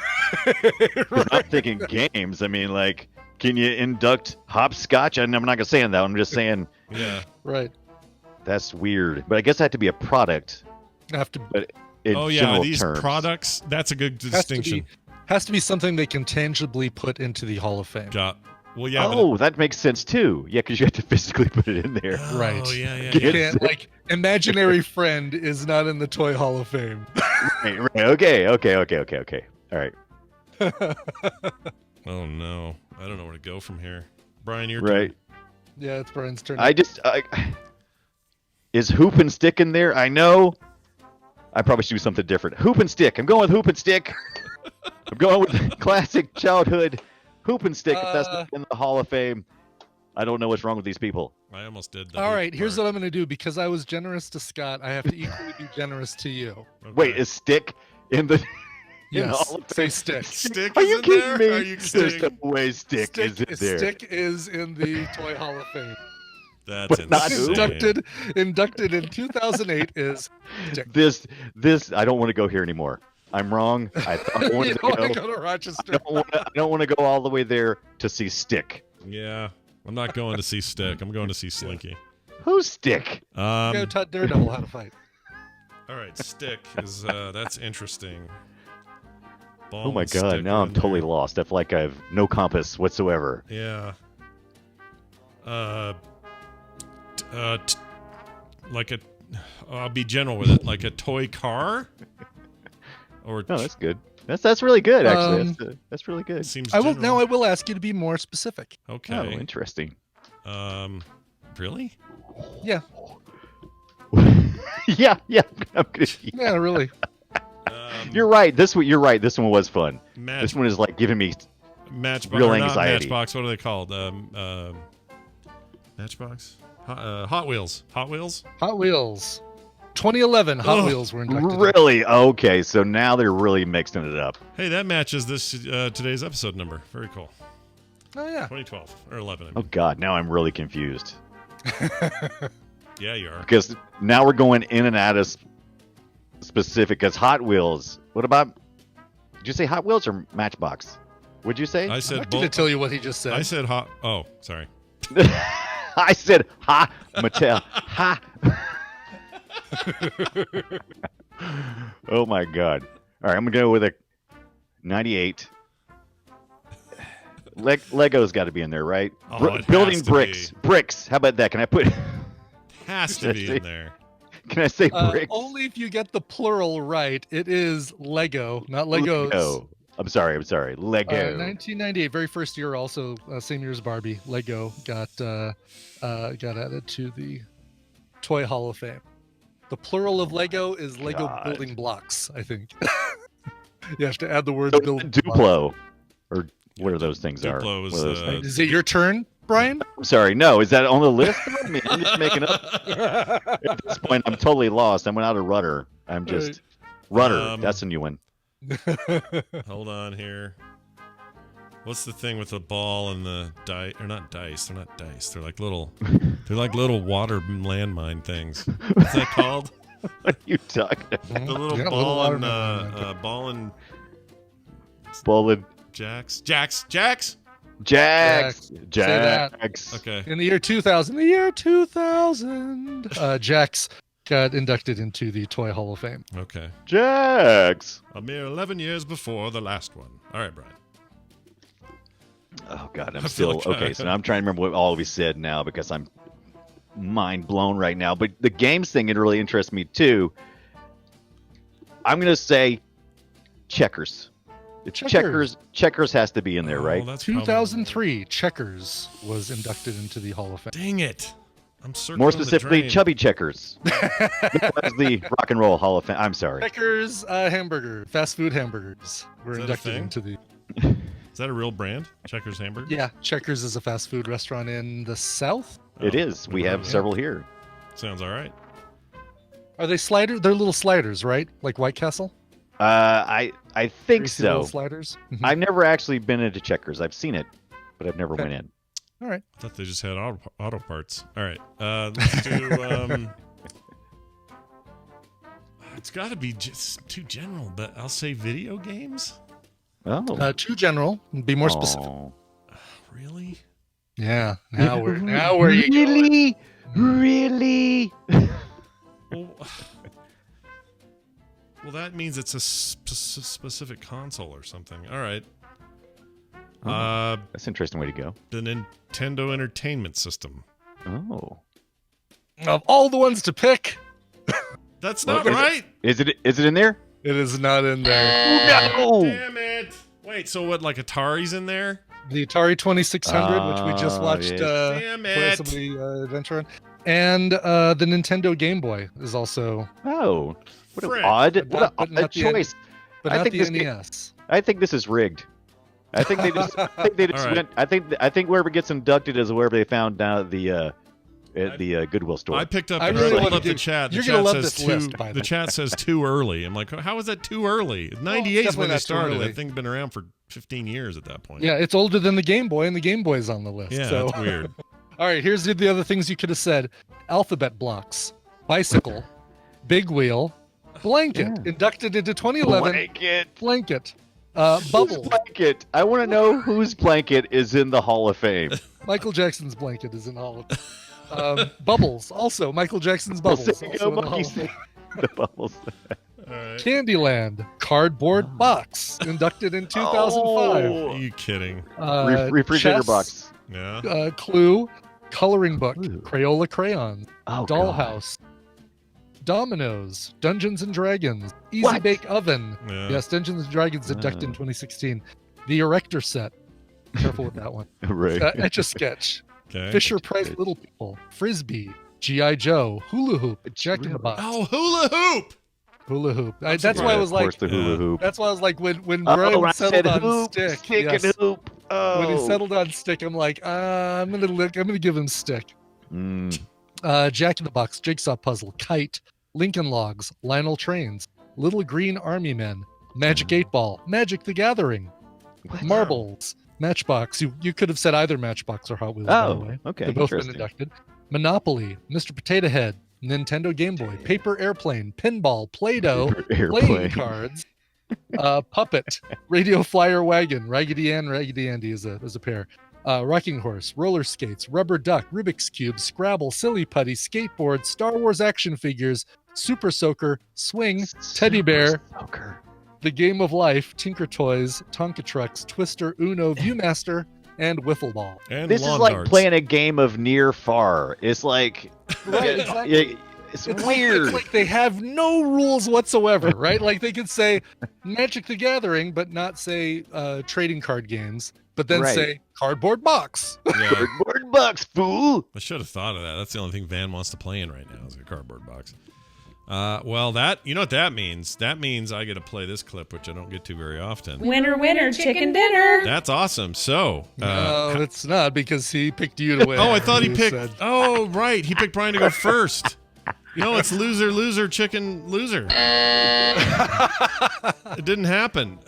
I'm thinking games. I mean, like, can you induct hopscotch? And I'm not gonna say that. I'm just saying Yeah. Right. that's weird. But I guess I have to be a product. Have to In Oh yeah. general These terms. products. That's a good has to distinction. be something they can tangibly put into the Hall of Fame. Got. Well, yeah. Oh, that makes sense too. Yeah, because you have to physically put it in there. But, Right. Oh yeah. Yeah. Get- yeah. You can't, like, imaginary friend is not in the Toy Hall of Fame. Right. Okay. All right. Oh no. I don't know where to go from here. Brian, your Right. Yeah, it's Brian's turn. Is hoop and stick in there? I know. I probably should do something different. Hoop and stick. I'm going with hoop and stick. I'm going with classic childhood hoop and stick. If that's not in the Hall of Fame. I don't know what's wrong with these people. I almost did. All right, here's what I'm going to do. Because I was generous to Scott, I have to equally be generous to you. Okay. Wait, is Stick in the? Yes, say Stick. Stick Are is you in kidding there? me? Are you There's kidding? no way Stick is in there. Stick is in the Toy Hall of Fame. That's But not who? insane. Inducted in 2008 is Stick. This. I don't want to go here anymore. I'm wrong. I wanted You to don't want to go. go to Rochester. I don't want to go all the way there to see Stick. Yeah, I'm not going to see Stick. I'm going to see Slinky. Who's Stick? Go taught Daredevil how to fight. All right, Stick is that's interesting. Ball Oh my and Stick god! Now are I'm in totally there. lost. I feel like I have no compass whatsoever. Yeah. Like a. I'll be general with it. Like a toy car. Or No, that's good. That's really good actually. Um, That's really good. seems. I will general. now. I will ask you to be more specific. Okay. Oh, interesting. Really? Yeah. yeah. I'm gonna, Yeah. Really. You're right. You're right. This one was fun. Match, This one is like giving me Matchbox. real or not anxiety. Matchbox. What are they called? Matchbox. Hot Wheels. Hot Wheels. Hot Wheels. 2011 Hot Ugh. Wheels were inducted. really okay. So now they're really mixing it up. Hey, that matches this today's episode number. Very cool. Oh yeah. 2012 or 11. I Oh mean. god, now I'm really confused Yeah, you are. because now we're going in and out of specific. As Hot Wheels. What about? Did you say Hot Wheels or Matchbox? What'd you say? I I'm said not going to both. tell you what he just said. I said hot. Oh, sorry. I said ha Mattel ha. Oh my god! All right, I'm gonna go with a 98. Lego's got to be in there, right? Oh, it has Building to bricks. be. Bricks. How about that? Can I put? Has to be in there. Can I say bricks? Only if you get the plural right. It is Lego, not Legos. Lego. I'm sorry. Lego. 1998, very first year, also same year as Barbie. Lego got added to the Toy Hall of Fame. The plural of Lego is Lego God. building blocks. I think you have to add the word building blocks. Duplo, or what are those things? Duplo is, What are those things? Is it your turn, Brian? I'm sorry. No, is that on the list? I mean, I'm just making up. At this point, I'm totally lost. I'm without a rudder. I'm just rudder. That's a new one. Hold on here. What's the thing with the ball and the dice? Or not dice? They're not dice. They're like little. They're like little water landmine things. What's that called? What are you talking about? The little Yeah, ball water and landmine. ball and Bowling. jacks. Jax. Say that. Jax. Okay. In the year 2000, Jax got inducted into the Toy Hall of Fame. Okay. Jax. A mere 11 years before the last one. All right, Brian. Oh God, I I'm feel still like okay. So now I'm trying to remember what all we said now because I'm mind blown right now. But the games thing, it really interests me too. I'm gonna say checkers. It's Checkers. Checkers has to be in there, Oh, right? that's 2003, Checkers was inducted into the Hall of Fame. Dang it. I'm circling More the specifically, drain. Chubby Checkers. That was the Rock and Roll Hall of Fame. I'm sorry. Checkers hamburger, fast food hamburgers were Is that a inducted thing? into the. Is that a real brand? Checkers Hamburger? Yeah, Checkers is a fast food restaurant in the South. It Oh, is. We never have heard of it. several here. Sounds all right. Are they sliders? They're little sliders, right? Like White Castle. I think Greasy little so. sliders. Mhm. I've never actually been into Checkers. I've seen it, but I've never Okay. went in. All right. I thought they just had auto parts. All right. Let's do. It's got to be just too general, but I'll say video games. Oh. Too general. Be more specific. Oh. Really? Yeah. Now where you going? Really? Well, that means it's a specific console or something. All right. That's an interesting way to go. The Nintendo Entertainment System. Oh. Of all the ones to pick, That's not Is it- right. Is it in there? it is not in there. No. Damn it. Wait, so what, like Atari's in there? The Atari 2600, which we just Oh, watched yes. Damn play it. somebody adventure on, and the Nintendo Game Boy is also, Oh. What Frick. an odd, But what not- an but odd not the N- choice. but I not think the this NES. I think this is rigged. I think they just. I think they just All right. went. I think wherever gets inducted is wherever they found out the Goodwill store. I picked up I and really pulled wanna up the do- chat. The you're gonna chat love says this too. list, by the The way. chat says too early. I'm like, how is that too early? 98 is definitely when they not too started. early. That thing's been around for 15 years at that point. Yeah, it's older than the Game Boy, and the Game Boy's on the list. Yeah, so. that's weird. All right, here's the other things you could have said: alphabet blocks, bicycle, big wheel, blanket, inducted into 2011. Blanket, Whose bubble. blanket? I want to know whose blanket is in the Hall of Fame. Michael Jackson's blanket is in all of Bubbles, also Michael Jackson's Bubbles. There you also go, in the Hall Monkey of Fame. the bubbles. All right. Candyland, cardboard box, inducted in 2005. Are you kidding? Refrigerator Chess, box. Yeah. Clue, coloring book, Ooh. Crayola crayons, Oh, Dollhouse, Dominoes, Dungeons and Dragons, Easy What? Bake Oven. Yeah. Yes, Dungeons and Dragons inducted in 2016. The Erector set. Careful with that one. God. Right. Etch a Sketch. Okay. Fisher Price Little People. Frisbee. G.I. Joe. Hula Hoop. Jack in the Really? Box. Oh, hula hoop. Hula Hoop. That's That's why I right. was Of course, like, the hula Yeah. hoop. that's why I was like, when Oh, Brian when I settled said on hoop, stick. and hoop. Oh. When he settled on stick, I'm like, I'm gonna give him stick. Mm. Jack in the Box, Jigsaw Puzzle, Kite, Lincoln Logs, Lionel Trains, Little Green Army Men, Magic 8 Ball, Magic the Gathering, Marbles, Matchbox. You could have said either Matchbox or Hot Wheels, by the Oh, way. okay. They've both been Interesting. inducted. Monopoly, Mr. Potato Head, Nintendo Game Boy, Paper Airplane, Pinball, Play-Doh, Playing Airplane. Cards, Puppet, Radio Flyer Wagon, Raggedy Ann, Raggedy Andy is a pair. Rocking Horse, Roller Skates, Rubber Duck, Rubik's Cube, Scrabble, Silly Putty, Skateboard, Star Wars action figures, Super Soaker, Swing, Teddy Bear, Soaker. The Game of Life, Tinker Toys, Tonka Trucks, Twister, Uno, Viewmaster, and Wiffle Ball. And This lawn is like darts. playing a game of near far. It's like Right, yeah, exactly. it's It's weird. It's like they have no rules whatsoever, right? Like they could say Magic the Gathering, but not say trading card games, but then Right. say cardboard box. Yeah. Cardboard box, fool. I should have thought of that. That's the only thing Van wants to play in right now is a cardboard box. Well, that you know what that means? That means I get to play this clip, which I don't get to very often. Winner, winner, chicken dinner. That's awesome. So, No, it's not because he picked you to win. oh, I thought he You picked. said- Oh, right, he picked Brian to go first. No, it's loser, loser, chicken, loser. It didn't happen.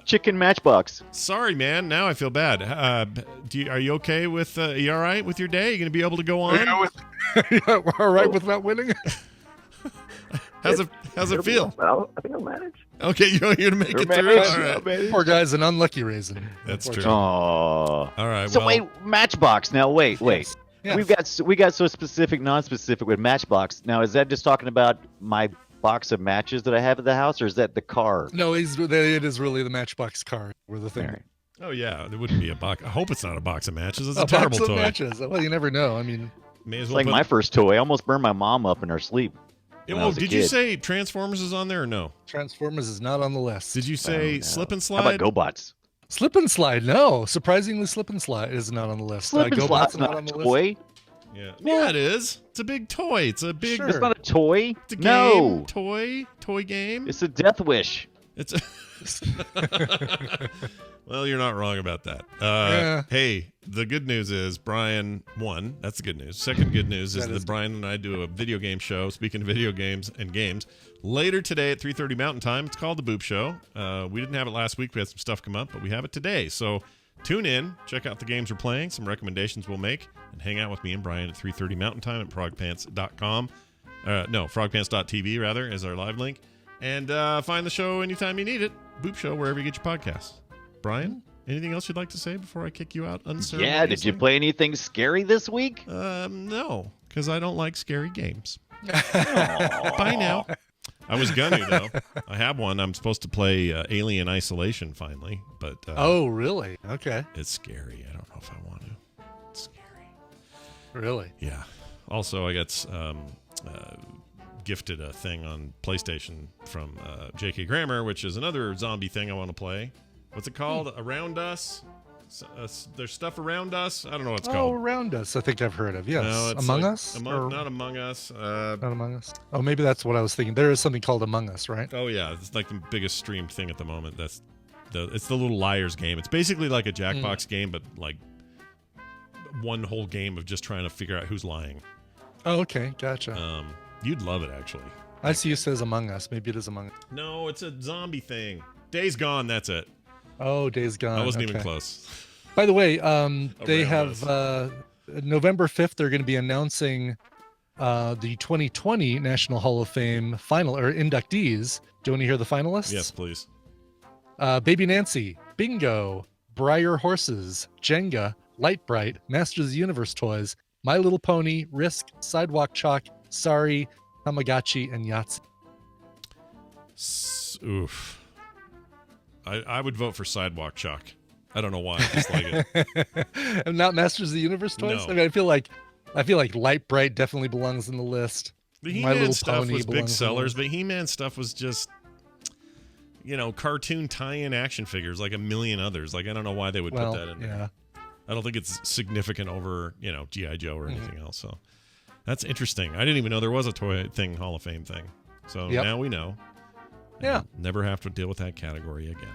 Chicken matchbox. Sorry, man. Now I feel bad. Are you okay with? Are you all right with your day? You gonna be able to go on? Yeah, we're all right with not winning. How's it feel? Well, I think I'll manage. Okay, you're here to make it Manage, through. All right, baby. Poor guy's an unlucky raisin. that's true. Oh. All right. So well, wait, matchbox. Now wait. Yes. We got so specific, non-specific with matchbox. Now is that just talking about my box of matches that I have at the house, or is that the car? No, it is really the Matchbox card were the thing. All right. Oh yeah, there wouldn't be a box. I hope it's not a box of matches. It's a box terrible of toy. matches. Well, you never know. I mean, May as It's well like put- my first toy. I almost burned my mom up in her sleep. when I Oh, was a did you kid. say Transformers is on there or no? Transformers is not on the list. Did you say no. Slip and How Slide? about GoBots? Slip and Slide? No, surprisingly, Slip and Slide is not on the list. Slip and GoBots Slide's are not a on the list. toy. Yeah. Yeah, it is. It's a big toy. It's a big. Sure. It's not a toy. It's a game. No, Toy game. it's a Death Wish. It's. Well, you're not wrong about that. Yeah. Hey, the good news is Brian won. That's the good news. Second good news is That that is Brian and I do a video game show. Speaking of video games and games, later today at 3:30 Mountain Time. It's called the Boop Show. We didn't have it last week. We had some stuff come up, but we have it today. So tune in, check out the games we're playing, some recommendations we'll make, and hang out with me and Brian at 3:30 Mountain Time at frogpants.com. Frogpants.tv rather is our live link. And find the show anytime you need it. Boop Show, wherever you get your podcasts. Brian, anything else you'd like to say before I kick you out unceremoniously? Yeah, did you play anything scary this week? No, because I don't like scary games. Bye now. I was gonna, though. I have one. I'm supposed to play Alien Isolation finally, but Oh, really? Okay. it's scary. I don't know if I want to. It's scary. Really? Yeah. Also, I got gifted a thing on PlayStation from J.K. Grammer, which is another zombie thing I want to play. What's it called? Around Us? There's stuff around us? I don't know what it's Oh, called. Around Us, I think I've heard of. Yes. No, it's Among like Us? Not Among Us. Not Among Us? Oh, maybe that's what I was thinking. There is something called Among Us, right? Oh, yeah. It's like the biggest streamed thing at the moment. That's It's the little liars game. It's basically like a Jackbox game, but like one whole game of just trying to figure out who's lying. Oh, okay, gotcha. You'd love it, actually. I see you says Among Us. Maybe it is Among Us. No, it's a zombie thing. Days Gone, that's it. Oh, Days Gone. I wasn't even close. By the way, they have November 5th, they're going to be announcing the 2020 National Hall of Fame inductees. Do you want to hear the finalists? Yes, please. Baby Nancy, Bingo, Briar Horses, Jenga, Light Bright, Masters of the Universe Toys, My Little Pony, Risk, Sidewalk Chalk, Sorry, Tamagotchi, and Yahtzee. Oof. I would vote for Sidewalk Chalk. I don't know why. I just like it. And not Masters of the Universe Toys? No. I mean, I feel like Light Bright definitely belongs in the list. The He-Man stuff was big sellers, but He-Man stuff was just, cartoon tie-in action figures like a million others. Like, I don't know why they would put that in there. I don't think it's significant over, G.I. Joe or anything else. So that's interesting. I didn't even know there was a toy thing, Hall of Fame thing. So now we know. Yeah. Never have to deal with that category again.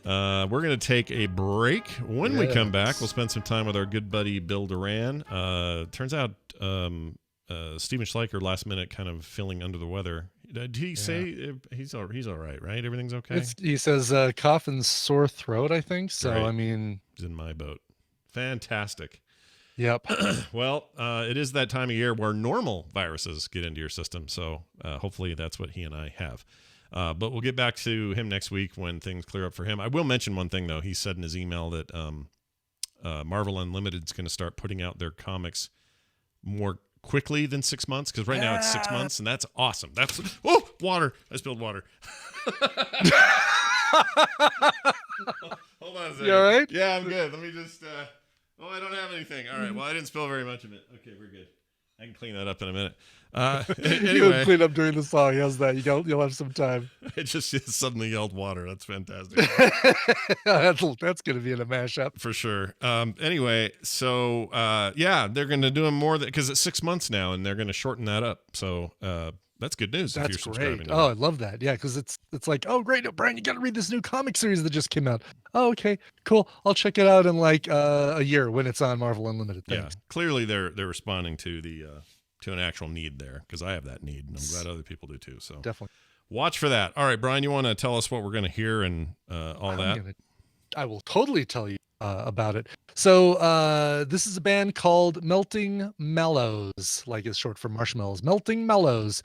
We're going to take a break. When we come back, we'll spend some time with our good buddy Bill Duran. Turns out Steven Schleicher last minute kind of feeling under the weather. Did he say he's all right, right? Everything's okay? He says cough and sore throat, I think. So, right. I mean... He's in my boat. Fantastic. Yep. Well, it is that time of year where normal viruses get into your system. So hopefully that's what he and I have. But we'll get back to him next week when things clear up for him. I will mention one thing, though. He said in his email that Marvel Unlimited is going to start putting out their comics more quickly than 6 months, because right now it's 6 months, and that's awesome. Water. I spilled water. Hold on a second. You all right? Yeah, I'm good. Let me just... I don't have anything. All right. Well, I didn't spill very much of it. Okay, we're good. I can clean that up in a minute. Anyway. You'll clean up during the song. How's that? You'll have some time. I just suddenly yelled water. That's fantastic. That's going to be in a mashup. For sure. Anyway, so, they're going to do them more because it's 6 months now, and they're going to shorten that up. So that's good news if you're subscribing. Oh, I love that. Yeah, because it's like, oh, great, Brian, you got to read this new comic series that just came out. Oh, okay, cool. I'll check it out in like a year when it's on Marvel Unlimited. Thanks. Yeah, clearly they're responding to the to an actual need there, because I have that need, and I'm glad other people do too. So definitely watch for that. All right, Brian, you want to tell us what we're going to hear and all that? I will totally tell you about it. So this is a band called Melting Mellows, like it's short for marshmallows. Melting Mellows.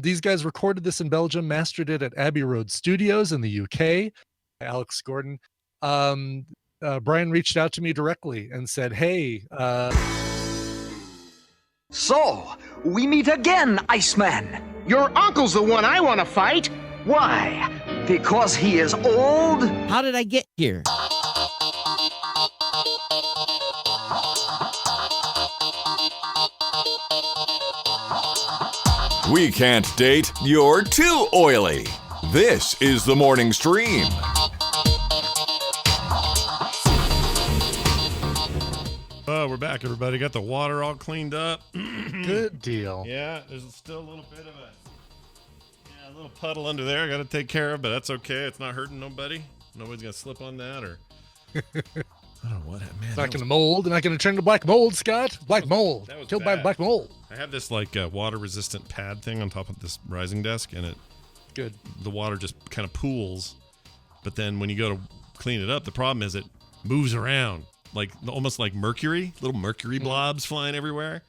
These guys recorded this in Belgium, mastered it at Abbey Road Studios in the UK. Alex Gordon. Brian reached out to me directly and said, hey. So, we meet again, Iceman. Your uncle's the one I want to fight. Why? Because he is old? How did I get here? We can't date. You're too oily. This is the morning stream. Oh, we're back, everybody. Got the water all cleaned up. Good deal. Yeah, there's still a little bit of a little puddle under there I got to take care of, but that's okay. It's not hurting nobody. Nobody's going to slip on that or... I don't know what, man. It's not going to mold. Not going to turn to black mold, Scott. Black mold. Killed by black mold. I have this like water-resistant pad thing on top of this rising desk, and the water just kind of pools. But then when you go to clean it up, the problem is it moves around, like almost like mercury, little mercury blobs flying everywhere.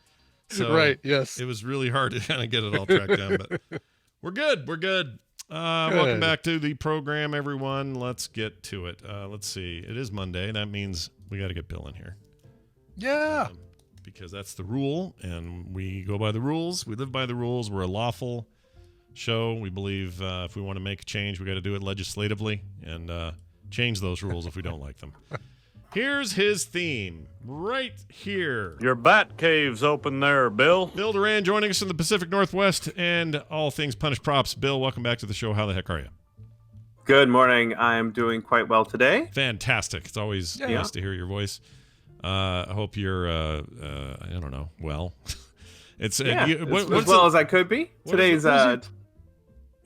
So right. Yes. It was really hard to kind of get it all tracked down, but we're good. We're good. Welcome back to the program, everyone. Let's get to it. Let's see. It is Monday. That means we got to get Bill in here. Yeah. Because that's the rule, and we go by the rules. We live by the rules. We're a lawful show. We believe if we want to make a change, we got to do it legislatively and change those rules if we don't like them. Here's his theme right here. Your bat cave's open there, Bill. Bill Duran joining us in the Pacific Northwest and all things Punish Props. Bill, welcome back to the show. How the heck are you? Good morning. I'm doing quite well today. Fantastic. It's always nice to hear your voice. I hope you're, I don't know, well. It's as well as I could be. Today's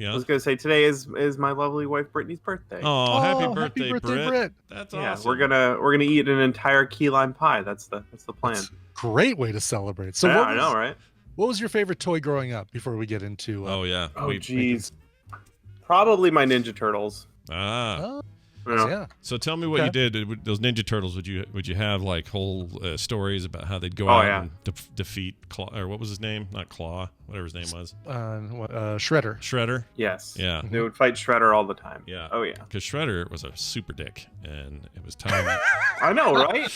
Yeah. I was gonna say today is my lovely wife Brittany's birthday. Oh, happy birthday, Britt. That's awesome. We're gonna eat an entire key lime pie. That's the plan. That's a great way to celebrate. So I know, right? What was your favorite toy growing up before we get into Oh yeah. Oh geez. Probably my Ninja Turtles. Yeah. So tell me what you did. Those Ninja Turtles. Would you have like whole stories about how they'd go out and defeat Claw, or what was his name? Not Claw, whatever his name was. Shredder. Shredder. Yes. Yeah. They would fight Shredder all the time. Yeah. Oh yeah. Because Shredder was a super dick, and it was time. I know, right?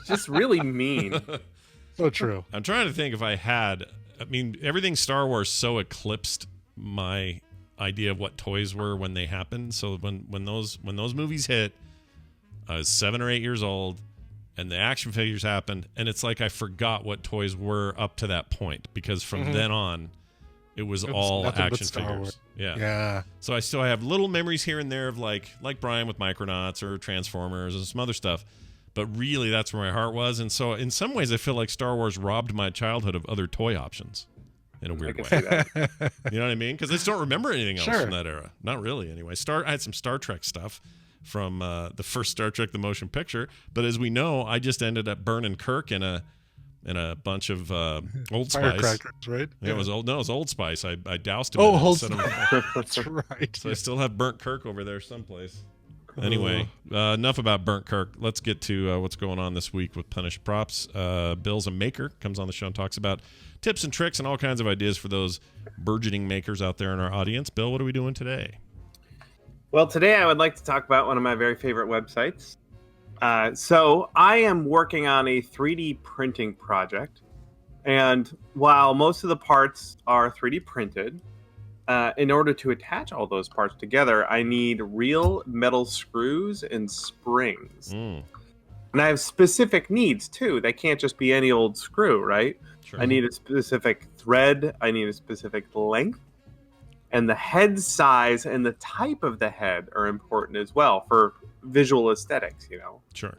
Just really mean. So true. I'm trying to think if I had. I mean, everything Star Wars so eclipsed my idea of what toys were when they happened. So when those movies hit, I was 7 or 8 years old, and the action figures happened, and it's like I forgot what toys were up to that point, because from then on, it was all action figures. Yeah. So I have little memories here and there of like Brian with Micronauts or Transformers and some other stuff. But really, that's where my heart was. And so in some ways, I feel like Star Wars robbed my childhood of other toy options in a weird way. You know what I mean? Because I just don't remember anything else from that era. Not really, anyway. I had some Star Trek stuff from the first Star Trek, the motion picture. But as we know, I just ended up burning Kirk in a bunch of Old Spice. Firecrackers, right? Yeah, it was Old. No, it was Old Spice. I doused him. Old Spice. That's right. So I still have burnt Kirk over there someplace. Anyway, enough about burnt Kirk. Let's get to what's going on this week with Punished Props. Bill's a maker, comes on the show and talks about tips and tricks and all kinds of ideas for those burgeoning makers out there in our audience. Bill, what are we doing today? Well, today I would like to talk about one of my very favorite websites. So I am working on a 3D printing project. And while most of the parts are 3D printed, in order to attach all those parts together, I need real metal screws and springs. And I have specific needs, too. They can't just be any old screw, right? Sure. I need a specific thread. I need a specific length. And the head size and the type of the head are important as well for visual aesthetics, you know? Sure.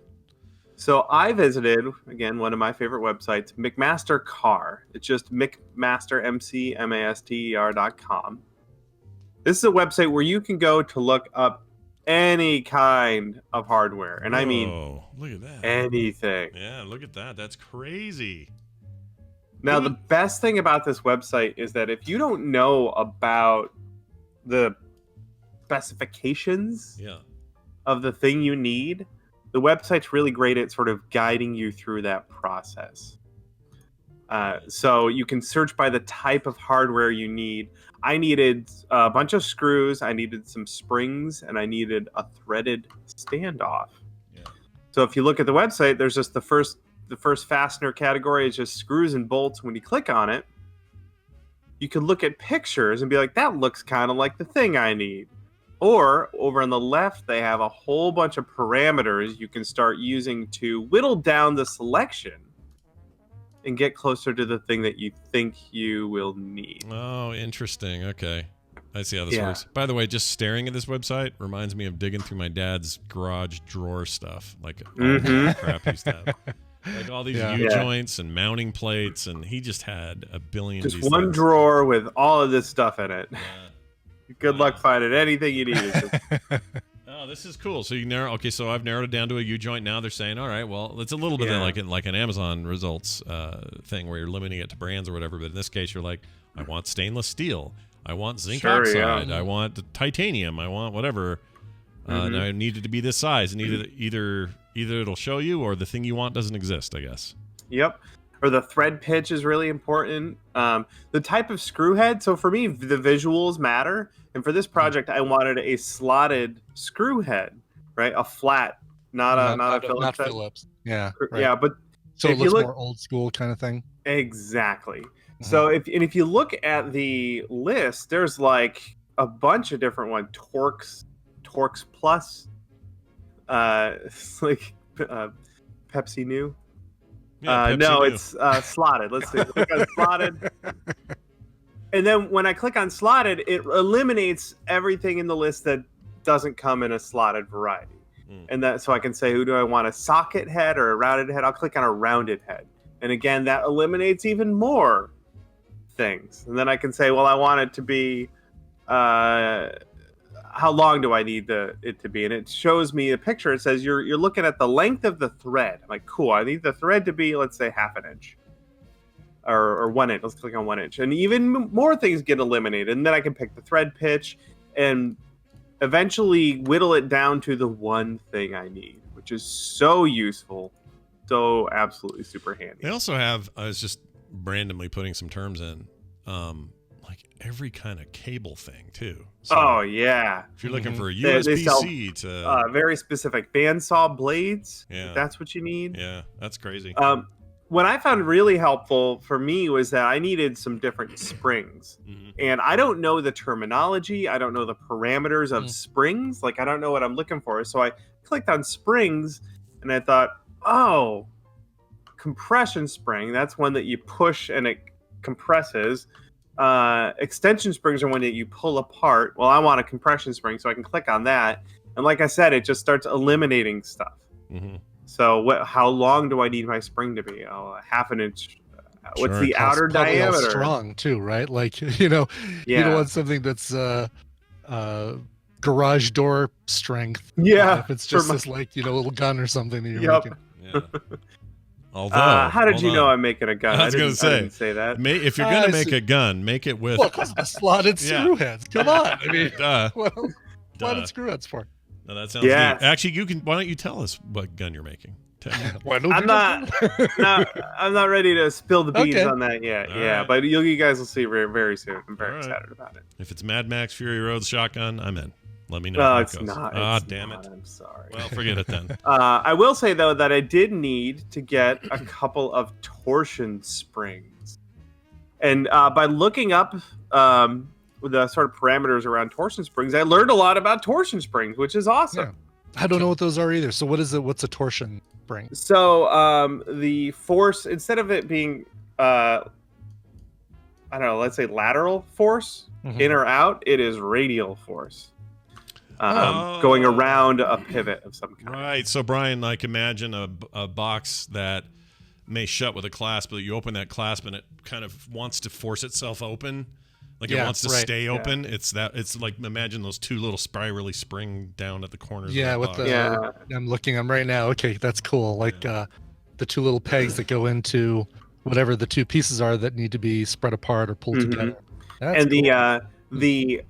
So I visited, again, one of my favorite websites, McMaster-Carr. It's just McMaster.com. This is a website where you can go to look up any kind of hardware. And I mean, look at that. Anything. Yeah, look at that. That's crazy. Now, the best thing about this website is that if you don't know about the specifications of the thing you need, the website's really great at sort of guiding you through that process. So you can search by the type of hardware you need. I needed a bunch of screws, I needed some springs, and I needed a threaded standoff. So if you look at the website, there's just the first fastener category is just screws and bolts. When you click on it, you can look at pictures and be like, that looks kind of like the thing I need. Or over on the left, they have a whole bunch of parameters you can start using to whittle down the selection and get closer to the thing that you think you will need. Oh, interesting. Okay. I see how this works. By the way, just staring at this website reminds me of digging through my dad's garage drawer stuff, like all the crap he used to have. Like all these U-joints and mounting plates, and he just had a billion just of these one things. Drawer with all of this stuff in it. Good luck finding anything you need. Oh, this is cool. So you narrow. Okay, so I've narrowed it down to a U-joint. Now they're saying, all right, well, it's a little bit like an Amazon results thing where you're limiting it to brands or whatever. But in this case, you're like, I want stainless steel. I want zinc oxide. I want titanium. I want whatever. And I need it to be this size. And either it'll show you or the thing you want doesn't exist, I guess. Yep. Or the thread pitch is really important. The type of screw head. So for me, the visuals matter. And for this project, I wanted a slotted screw head, right? A flat, not a Phillips. Not Phillips. Yeah. Right. Yeah, but so it looks more old school kind of thing. Exactly. So if you look at the list, there's like a bunch of different ones. Torx Plus, it's like Pepsi New. Yeah, no, New. it's slotted. Let's see. Click on slotted. And then when I click on slotted, it eliminates everything in the list that doesn't come in a slotted variety. And that, so I can say, who do I want, a socket head or a rounded head? I'll click on a rounded head. And again, that eliminates even more things. And then I can say, well, I want it to be how long do I need it to be? And it shows me a picture. It says you're looking at the length of the thread. I'm like, cool. I need the thread to be, let's say, half an inch. Or 1 inch. Let's click on 1 inch. And even more things get eliminated. And then I can pick the thread pitch and eventually whittle it down to the one thing I need, which is so useful. So absolutely super handy. They also have, I was just randomly putting some terms in, like every kind of cable thing too. So oh yeah. If you're looking for a USB-C to very specific bandsaw blades, yeah, if that's what you need. Yeah, that's crazy. What I found really helpful for me was that I needed some different springs. And I don't know the terminology. I don't know the parameters of springs. Like, I don't know what I'm looking for. So I clicked on springs and I thought, oh, compression spring. That's one that you push and it compresses. Extension springs are one that you pull apart. Well, I want a compression spring, so I can click on that. And like I said, it just starts eliminating stuff. So how long do I need my spring to be? Oh, half an inch. What's the outer diameter? Strong too, right? Like, you don't want something that's garage door strength. Yeah. If it's just this, like, a little gun or something that you're making. Yeah. Although, how did you know I'm making a gun? I didn't say that. If you're gonna make a gun, make it with the slotted screw heads. Come on, I mean, slotted screw heads for. No, that sounds good. Actually, why don't you tell us what gun you're making? I'm not ready to spill the beans on that yet. All right. But you guys will see very, very soon. I'm very excited about it. If it's Mad Max Fury Road shotgun, I'm in. Let me know. No, how it's not. Damn it. I'm sorry. Well, forget it then. I will say, though, that I did need to get a couple of torsion springs. And by looking up the sort of parameters around torsion springs, I learned a lot about torsion springs, which is awesome. Yeah. I don't know what those are either. So what is it? What's a torsion spring? So the force, instead of it being, I don't know, let's say lateral force, in or out, it is radial force. Going around a pivot of some kind. Right. So, Brian, like, imagine a box that may shut with a clasp, but you open that clasp and it kind of wants to force itself open. Like, it wants to stay open. Yeah. It's like, imagine those two little spirally spring down at the corners. Yeah, of that box. I'm looking on right now. Okay, that's cool. Like the two little pegs that go into whatever the two pieces are that need to be spread apart or pulled together. That's and the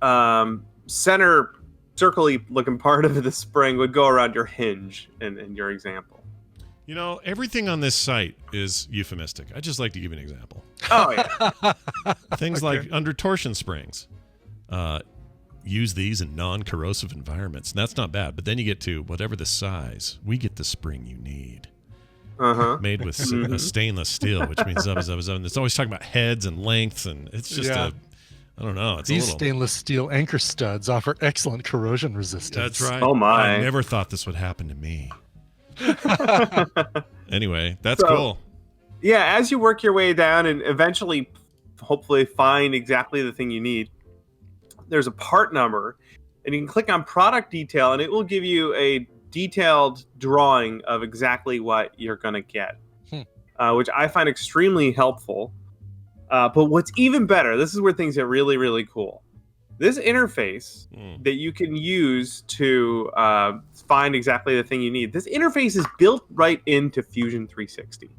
center circle-y looking part of the spring would go around your hinge in your example. Everything on this site is euphemistic. I just like to give you an example. Oh, yeah. Things like under torsion springs. Use these in non-corrosive environments. And that's not bad. But then you get to whatever the size, we get the spring you need. Made with stainless steel, which means and it's always talking about heads and lengths, and it's just I don't know. These stainless steel anchor studs offer excellent corrosion resistance. That's right. Oh my! I never thought this would happen to me. Anyway, that's cool. Yeah, as you work your way down and eventually, hopefully, find exactly the thing you need, there's a part number, and you can click on product detail, and it will give you a detailed drawing of exactly what you're going to get, which I find extremely helpful. But what's even better, this is where things get really, really cool. This interface that you can use to find exactly the thing you need, this interface is built right into Fusion 360.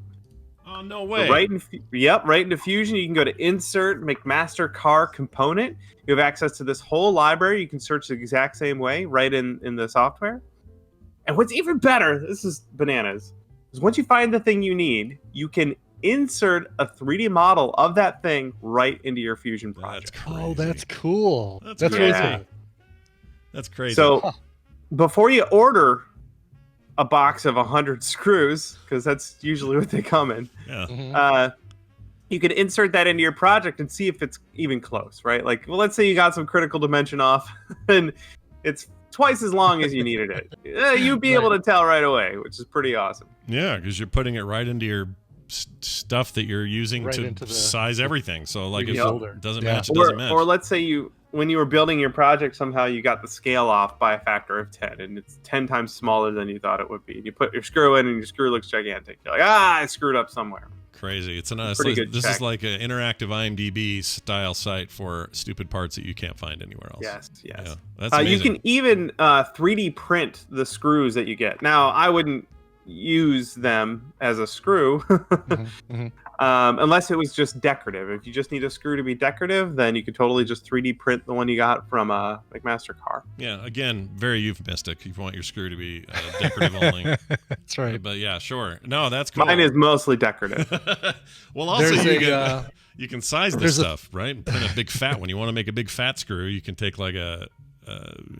Oh, no way. So right into Fusion. You can go to Insert, McMaster-Carr component. You have access to this whole library. You can search the exact same way right in the software. And what's even better, this is bananas, is once you find the thing you need, you can insert a 3D model of that thing right into your Fusion project. That's cool. That's really crazy. cool. That's crazy. So before you order a box of 100 screws, because that's usually what they come in, you can insert that into your project and see if it's even close, right? Like, well, let's say you got some critical dimension off and it's twice as long as you needed it. You'd be able to tell right away, which is pretty awesome. Yeah, because you're putting it right into your stuff that you're using to size everything. So, like, if it doesn't match, it doesn't match. Or let's say when you were building your project, somehow you got the scale off by a factor of 10, and it's 10 times smaller than you thought it would be. You put your screw in, and your screw looks gigantic. You're like, I screwed up somewhere. Crazy. It's Pretty good this check. is like an interactive IMDb style site for stupid parts that you can't find anywhere else. Yes. Yeah, that's amazing. You can even 3D print the screws that you get. Now, I wouldn't use them as a screw unless it was just decorative. If you just need a screw to be decorative, then you could totally just 3D print the one you got from McMaster-Carr. Yeah, again, very euphemistic. If you want your screw to be decorative only. That's right. But yeah, sure. No, that's cool. Mine is mostly decorative. Well, also you can size this stuff, right? Print a big fat one. You want to make a big fat screw, you can take like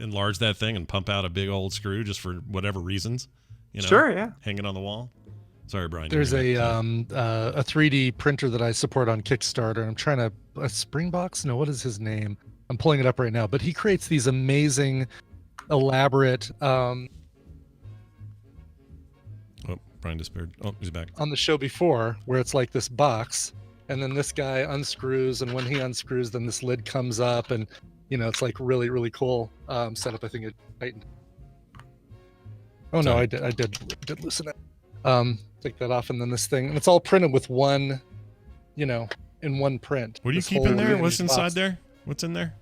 enlarge that thing and pump out a big old screw just for whatever reasons. You know, sure, yeah. Hang it on the wall. Sorry, Brian. There's a 3D printer that I support on Kickstarter. I'm trying to Springbox. No, what is his name? I'm pulling it up right now. But he creates these amazing, elaborate. Oh, Brian disappeared. Oh, he's back. On the show before, where it's like this box, and then this guy unscrews, and when he unscrews, then this lid comes up, and it's like really, really cool setup. I think it tightened. Oh no, I did loosen it. Take that off, and then this thing, and it's all printed with one, in one print. What do you keep in there? What's inside there? What's in there?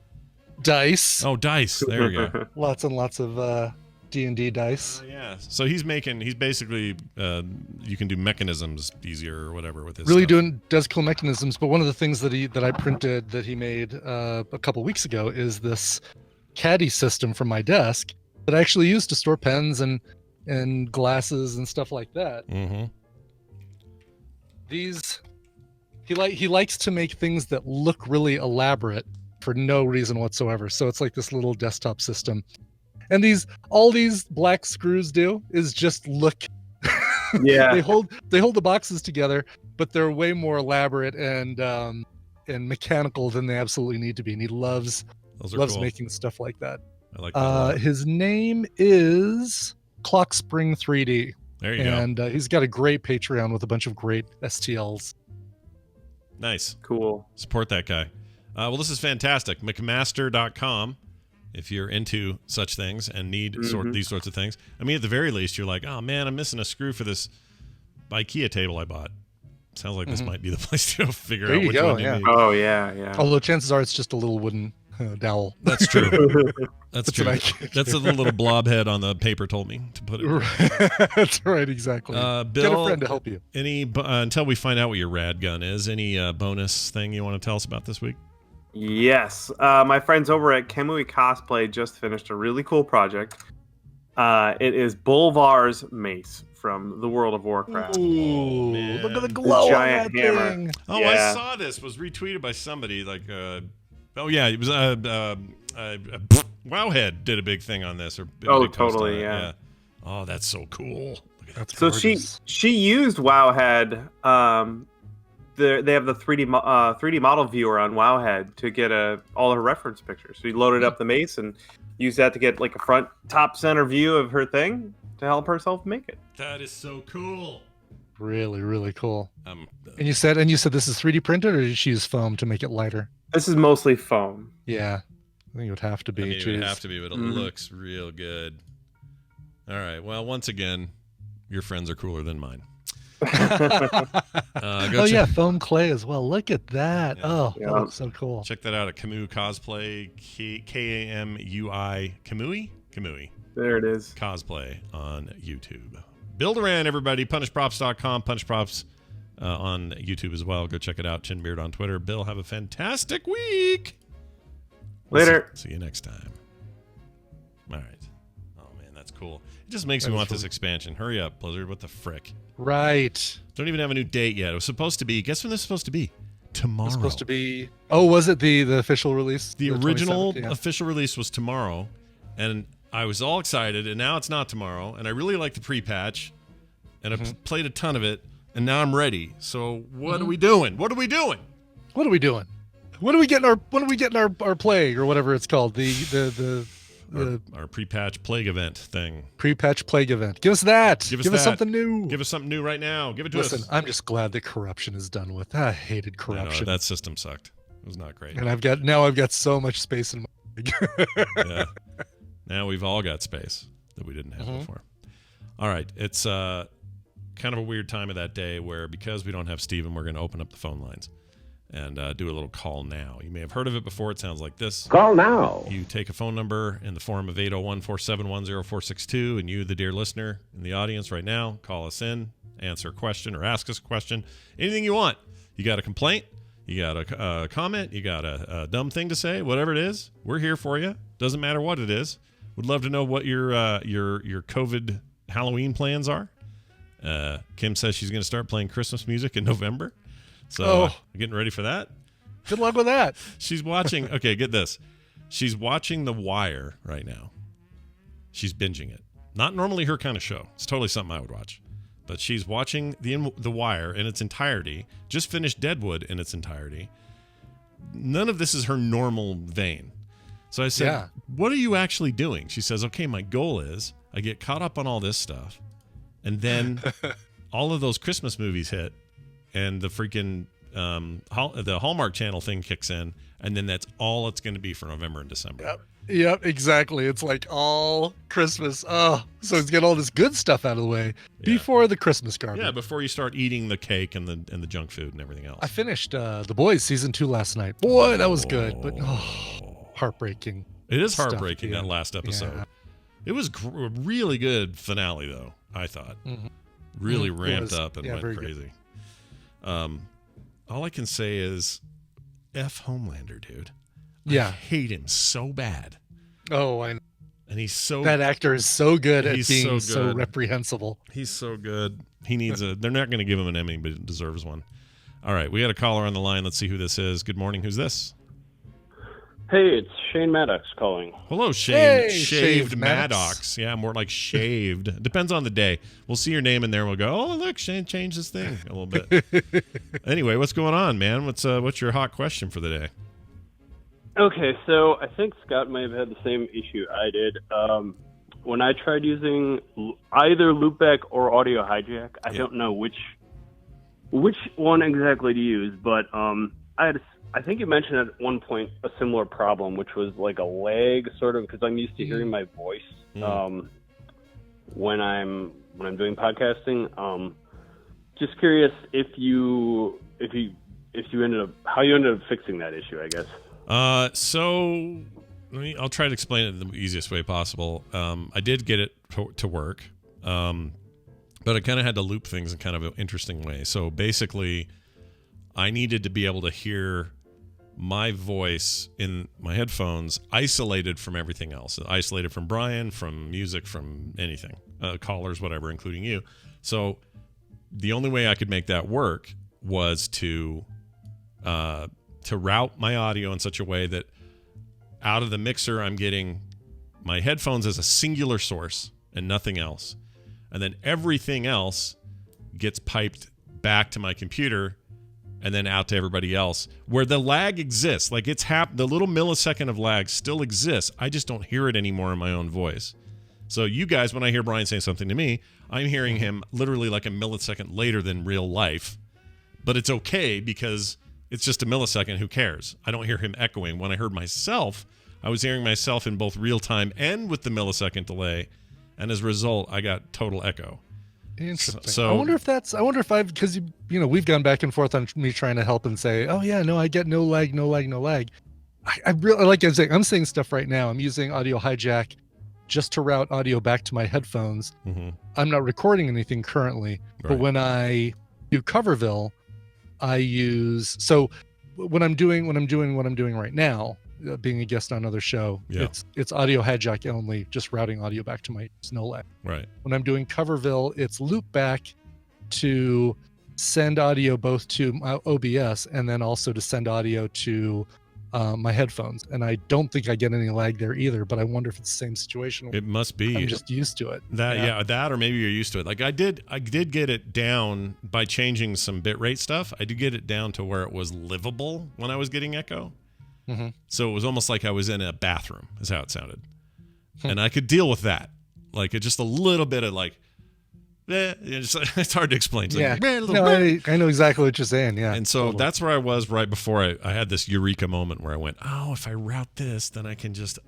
Dice. Oh, dice. There we go. Lots and lots of D&D dice. Yeah. So he's basically you can do mechanisms easier or whatever with his really stuff. does cool mechanisms. But one of the things that I printed that he made a couple weeks ago is this caddy system from my desk that I actually use to store pens and glasses and stuff like that. Mm-hmm. He likes to make things that look really elaborate for no reason whatsoever. So it's like this little desktop system, and all these black screws do is just look. Yeah. they hold the boxes together, but they're way more elaborate and mechanical than they absolutely need to be. And he loves cool. making stuff like that. I like that. His name is Clock Spring 3D. There you go. And he's got a great Patreon with a bunch of great STLs. Nice. Cool. Support that guy. Well, this is fantastic. McMaster.com if you're into such things and need these sorts of things. I mean, at the very least, you're like, oh, man, I'm missing a screw for this IKEA table I bought. Sounds like this might be the place to figure out which one you need. Oh, yeah. Although chances are it's just a little wooden dowel. That's true. That's true. That's a little blob head on the paper told me to put it. That's right, exactly. Bill, get a friend to help you. Until we find out what your rad gun is, any bonus thing you want to tell us about this week? Yes. My friends over at Kamui Cosplay just finished a really cool project. It is Bolvar's mace from the World of Warcraft. Ooh, look at the glow on that thing. Oh, yeah. I saw this. Was retweeted by somebody like oh yeah, it was Wowhead did a big thing on this. Totally, yeah. Oh, that's so cool. That's so gorgeous. she used Wowhead. They have the 3D model viewer on Wowhead to get all her reference pictures. So you loaded up the mace and used that to get like a front top center view of her thing to help herself make it. That is so cool. Really, really cool. And you said this is 3D printed, or did she use foam to make it lighter? This is mostly foam. Yeah, I think it would have to be. It would have to be, but it looks real good. All right. Well, once again, your friends are cooler than mine. Foam clay as well. Look at that. Yeah. That looks so cool. Check that out at Kamui Cosplay, Kamui, Kamui. There it is. Cosplay on YouTube. Duran, everybody. PunishProps.com. PunishProps on YouTube as well. Go check it out. Chinbeard on Twitter. Bill, have a fantastic week. Later. See you next time. All right. Oh, man, that's cool. It just makes me want this expansion. Hurry up, Blizzard. What the frick? Right. Don't even have a new date yet. It was supposed to be. Guess when this is supposed to be? Tomorrow. It's supposed to be. Oh, was it the official release? The original official release was tomorrow, and I was all excited, and now it's not tomorrow, and I really like the pre-patch, and I've played a ton of it, and now I'm ready. So what are we doing? What are we doing? What are we doing? When are we getting our plague or whatever it's called? Our pre-patch plague event thing. Pre-patch plague event. Give us that. Give us something new. Give us something new right now. Give it to us. Listen, I'm just glad that corruption is done with. I hated corruption. That system sucked. It was not great. And I've got so much space in my yeah. Now we've all got space that we didn't have before. All right. It's kind of a weird time of that day where, because we don't have Steven, we're going to open up the phone lines and do a little call now. You may have heard of it before. It sounds like this. Call now. You take a phone number in the form of 801-471-0462, and you, the dear listener in the audience right now, call us in, answer a question or ask us a question, anything you want. You got a complaint, you got a comment, you got a dumb thing to say, whatever it is, we're here for you. Doesn't matter what it is. Would love to know what your COVID Halloween plans are. Kim says she's going to start playing Christmas music in November. So getting ready for that. Good luck with that. She's watching. Okay, get this. She's watching The Wire right now. She's binging it. Not normally her kind of show. It's totally something I would watch. But she's watching The Wire in its entirety. Just finished Deadwood in its entirety. None of this is her normal vein. So I said, What are you actually doing? She says, okay, my goal is I get caught up on all this stuff. And then all of those Christmas movies hit. And the freaking the Hallmark Channel thing kicks in, and then that's all it's going to be for November and December. Yep, exactly. It's like all Christmas. Oh, so it's get all this good stuff out of the way before the Christmas garbage. Yeah, before you start eating the cake and the junk food and everything else. I finished The Boys season 2 last night. Boy, that was good, but heartbreaking. It is stuff, heartbreaking, that last episode. Yeah. It was a really good finale, though, I thought. Mm-hmm. Really ramped up and went crazy. Good. All I can say is F Homelander, dude. I hate him so bad. Oh, I know. And he's so... That actor is so good at being so reprehensible. He's so good. He needs they're not going to give him an Emmy, but he deserves one. All right, we got a caller on the line. Let's see who this is. Good morning. Who's this? Hey, it's Shane Maddox calling. Hello, Shane. Hey, shaved Maddox. Yeah, more like shaved. Depends on the day. We'll see your name in there and we'll go, oh, look, Shane changed his thing a little bit. Anyway, what's going on, man? What's your hot question for the day? Okay, so I think Scott may have had the same issue I did. When I tried using either loopback or audio hijack, I don't know which one exactly to use, but I think you mentioned at one point a similar problem, which was like a lag, sort of, because I'm used to hearing my voice when I'm doing podcasting. Just curious if you ended up how you ended up fixing that issue, I guess. So I'll try to explain it in the easiest way possible. I did get it to work, but I kind of had to loop things in kind of an interesting way. So basically, I needed to be able to hear my voice in my headphones isolated from everything else, isolated from Brian, from music, from anything, callers, whatever, including you. So the only way I could make that work was to route my audio in such a way that out of the mixer, I'm getting my headphones as a singular source and nothing else. And then everything else gets piped back to my computer and then out to everybody else, where the lag exists. Like the little millisecond of lag still exists. I just don't hear it anymore in my own voice. So you guys, when I hear Brian saying something to me, I'm hearing him literally like a millisecond later than real life. But it's okay because it's just a millisecond. Who cares? I don't hear him echoing. When I heard myself, I was hearing myself in both real time and with the millisecond delay. And as a result, I got total echo. Interesting. So I wonder if I've, because we've gone back and forth on me trying to help and say, oh yeah, no, I get no lag. I really, like I'm saying stuff right now. I'm using audio hijack just to route audio back to my headphones. Mm-hmm. I'm not recording anything currently, but when I do Coverville, I use, so when I'm doing what I'm doing right now, being a guest on another show, it's audio hijack only, just routing audio back to my no lag. Right. When I'm doing Coverville, it's loop back to send audio both to my OBS and then also to send audio to my headphones. And I don't think I get any lag there either, but I wonder if it's the same situation. It must be. I'm just used to it. That or maybe you're used to it. Like I did get it down by changing some bitrate stuff. I did get it down to where it was livable when I was getting echo. Mm-hmm. So it was almost like I was in a bathroom, is how it sounded. And I could deal with that. Like just a little bit of like, it's hard to explain. It's I know exactly what you're saying. Yeah. And so that's where I was right before I had this eureka moment where I went, oh, if I route this, then I can just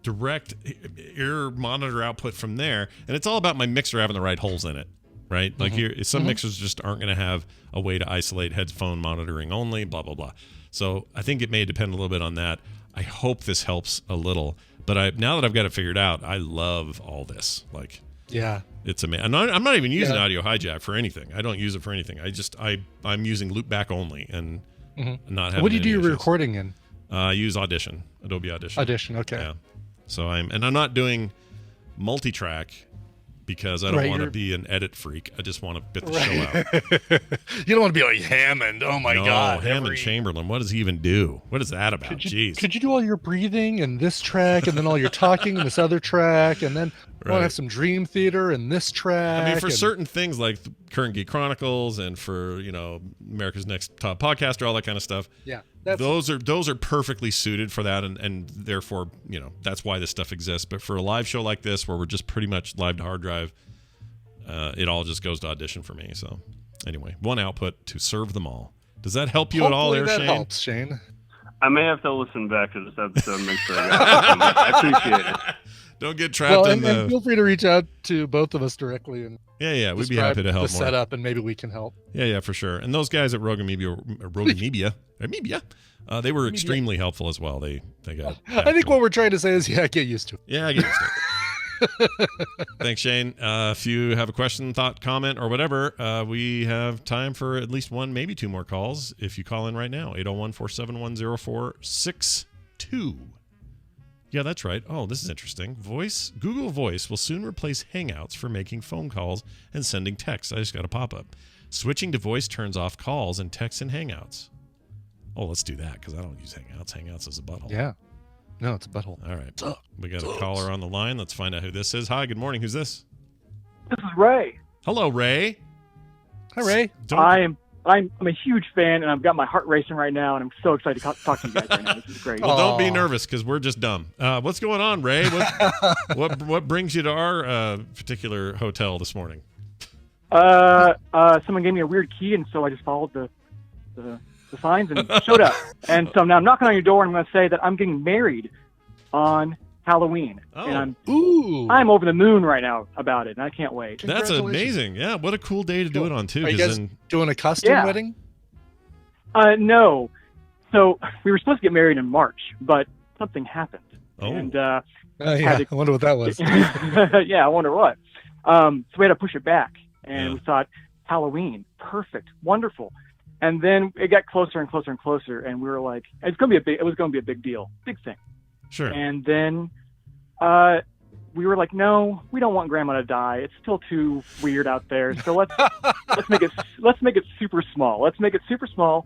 direct ear monitor output from there. And it's all about my mixer having the right holes in it. right? Like some mixers just aren't going to have a way to isolate headphone monitoring only, blah, blah, blah. So I think it may depend a little bit on that. I hope this helps a little. But now that I've got it figured out, I love all this. Like, yeah, it's amazing. I'm not even using Audio Hijack for anything. I don't use it for anything. I'm using loopback only and not having. What do you do any your recording in? I use Audition, Adobe Audition. Audition, okay. Yeah. So I'm not doing multi-track because I don't want to be an edit freak. I just want to get the show out. You don't want to be like Hammond. Oh my God. Hammond Chamberlain. What does he even do? What is that about? Jeez. Could you do all your breathing in this track and then all your talking in this other track and then want to have some Dream Theater in this track? I mean, for certain things like Current Geek Chronicles and for, America's Next Top Podcaster, all that kind of stuff. Yeah. Those are perfectly suited for that, and therefore, that's why this stuff exists. But for a live show like this, where we're just pretty much live to hard drive, it all just goes to Audition for me. So, anyway, one output to serve them all. Does that help you at all, there, Shane? Helps, Shane. I may have to listen back to this episode and make sure I got it. I appreciate it. Don't get trapped in the... And feel free to reach out to both of us directly. And we'd be happy to help the more. setup, and maybe we can help. Yeah, for sure. And those guys at Rogan Media, they were extremely helpful as well. They got... I think what we're trying to say is, get used to it. Yeah, get used to it. Thanks, Shane. If you have a question, thought, comment, or whatever, we have time for at least one, maybe two more calls. If you call in right now, 801-471-0462. Yeah, that's right. Oh, this is interesting. Google Voice will soon replace Hangouts for making phone calls and sending texts. I just got a pop-up. Switching to voice turns off calls and texts in Hangouts. Oh, let's do that because I don't use Hangouts. Hangouts is a butthole. Yeah. No, it's a butthole. All right. We got a caller on the line. Let's find out who this is. Hi, good morning. Who's this? This is Ray. Hello, Ray. Hi, Ray. I'm a huge fan, and I've got my heart racing right now, and I'm so excited to talk to you guys right now. This is great. Well, don't be nervous because we're just dumb. What's going on, Ray? What brings you to our particular hotel this morning? Someone gave me a weird key, and so I just followed the signs and showed up. And so now I'm knocking on your door, and I'm going to say that I'm getting married on Halloween. Oh. And I'm over the moon right now about it, and I can't wait. That's amazing. Yeah, what a cool day to do it on, too. Are you guys doing a custom wedding? No. So we were supposed to get married in March, but something happened. Oh. And I wonder what that was. Yeah, I wonder what. So we had to push it back, and we thought, Halloween, perfect, wonderful. And then it got closer and closer and closer, and we were like, it was going to be a big deal, big thing. Sure. And then we were like, no, we don't want Grandma to die. It's still too weird out there. So let's make it super small. Let's make it super small.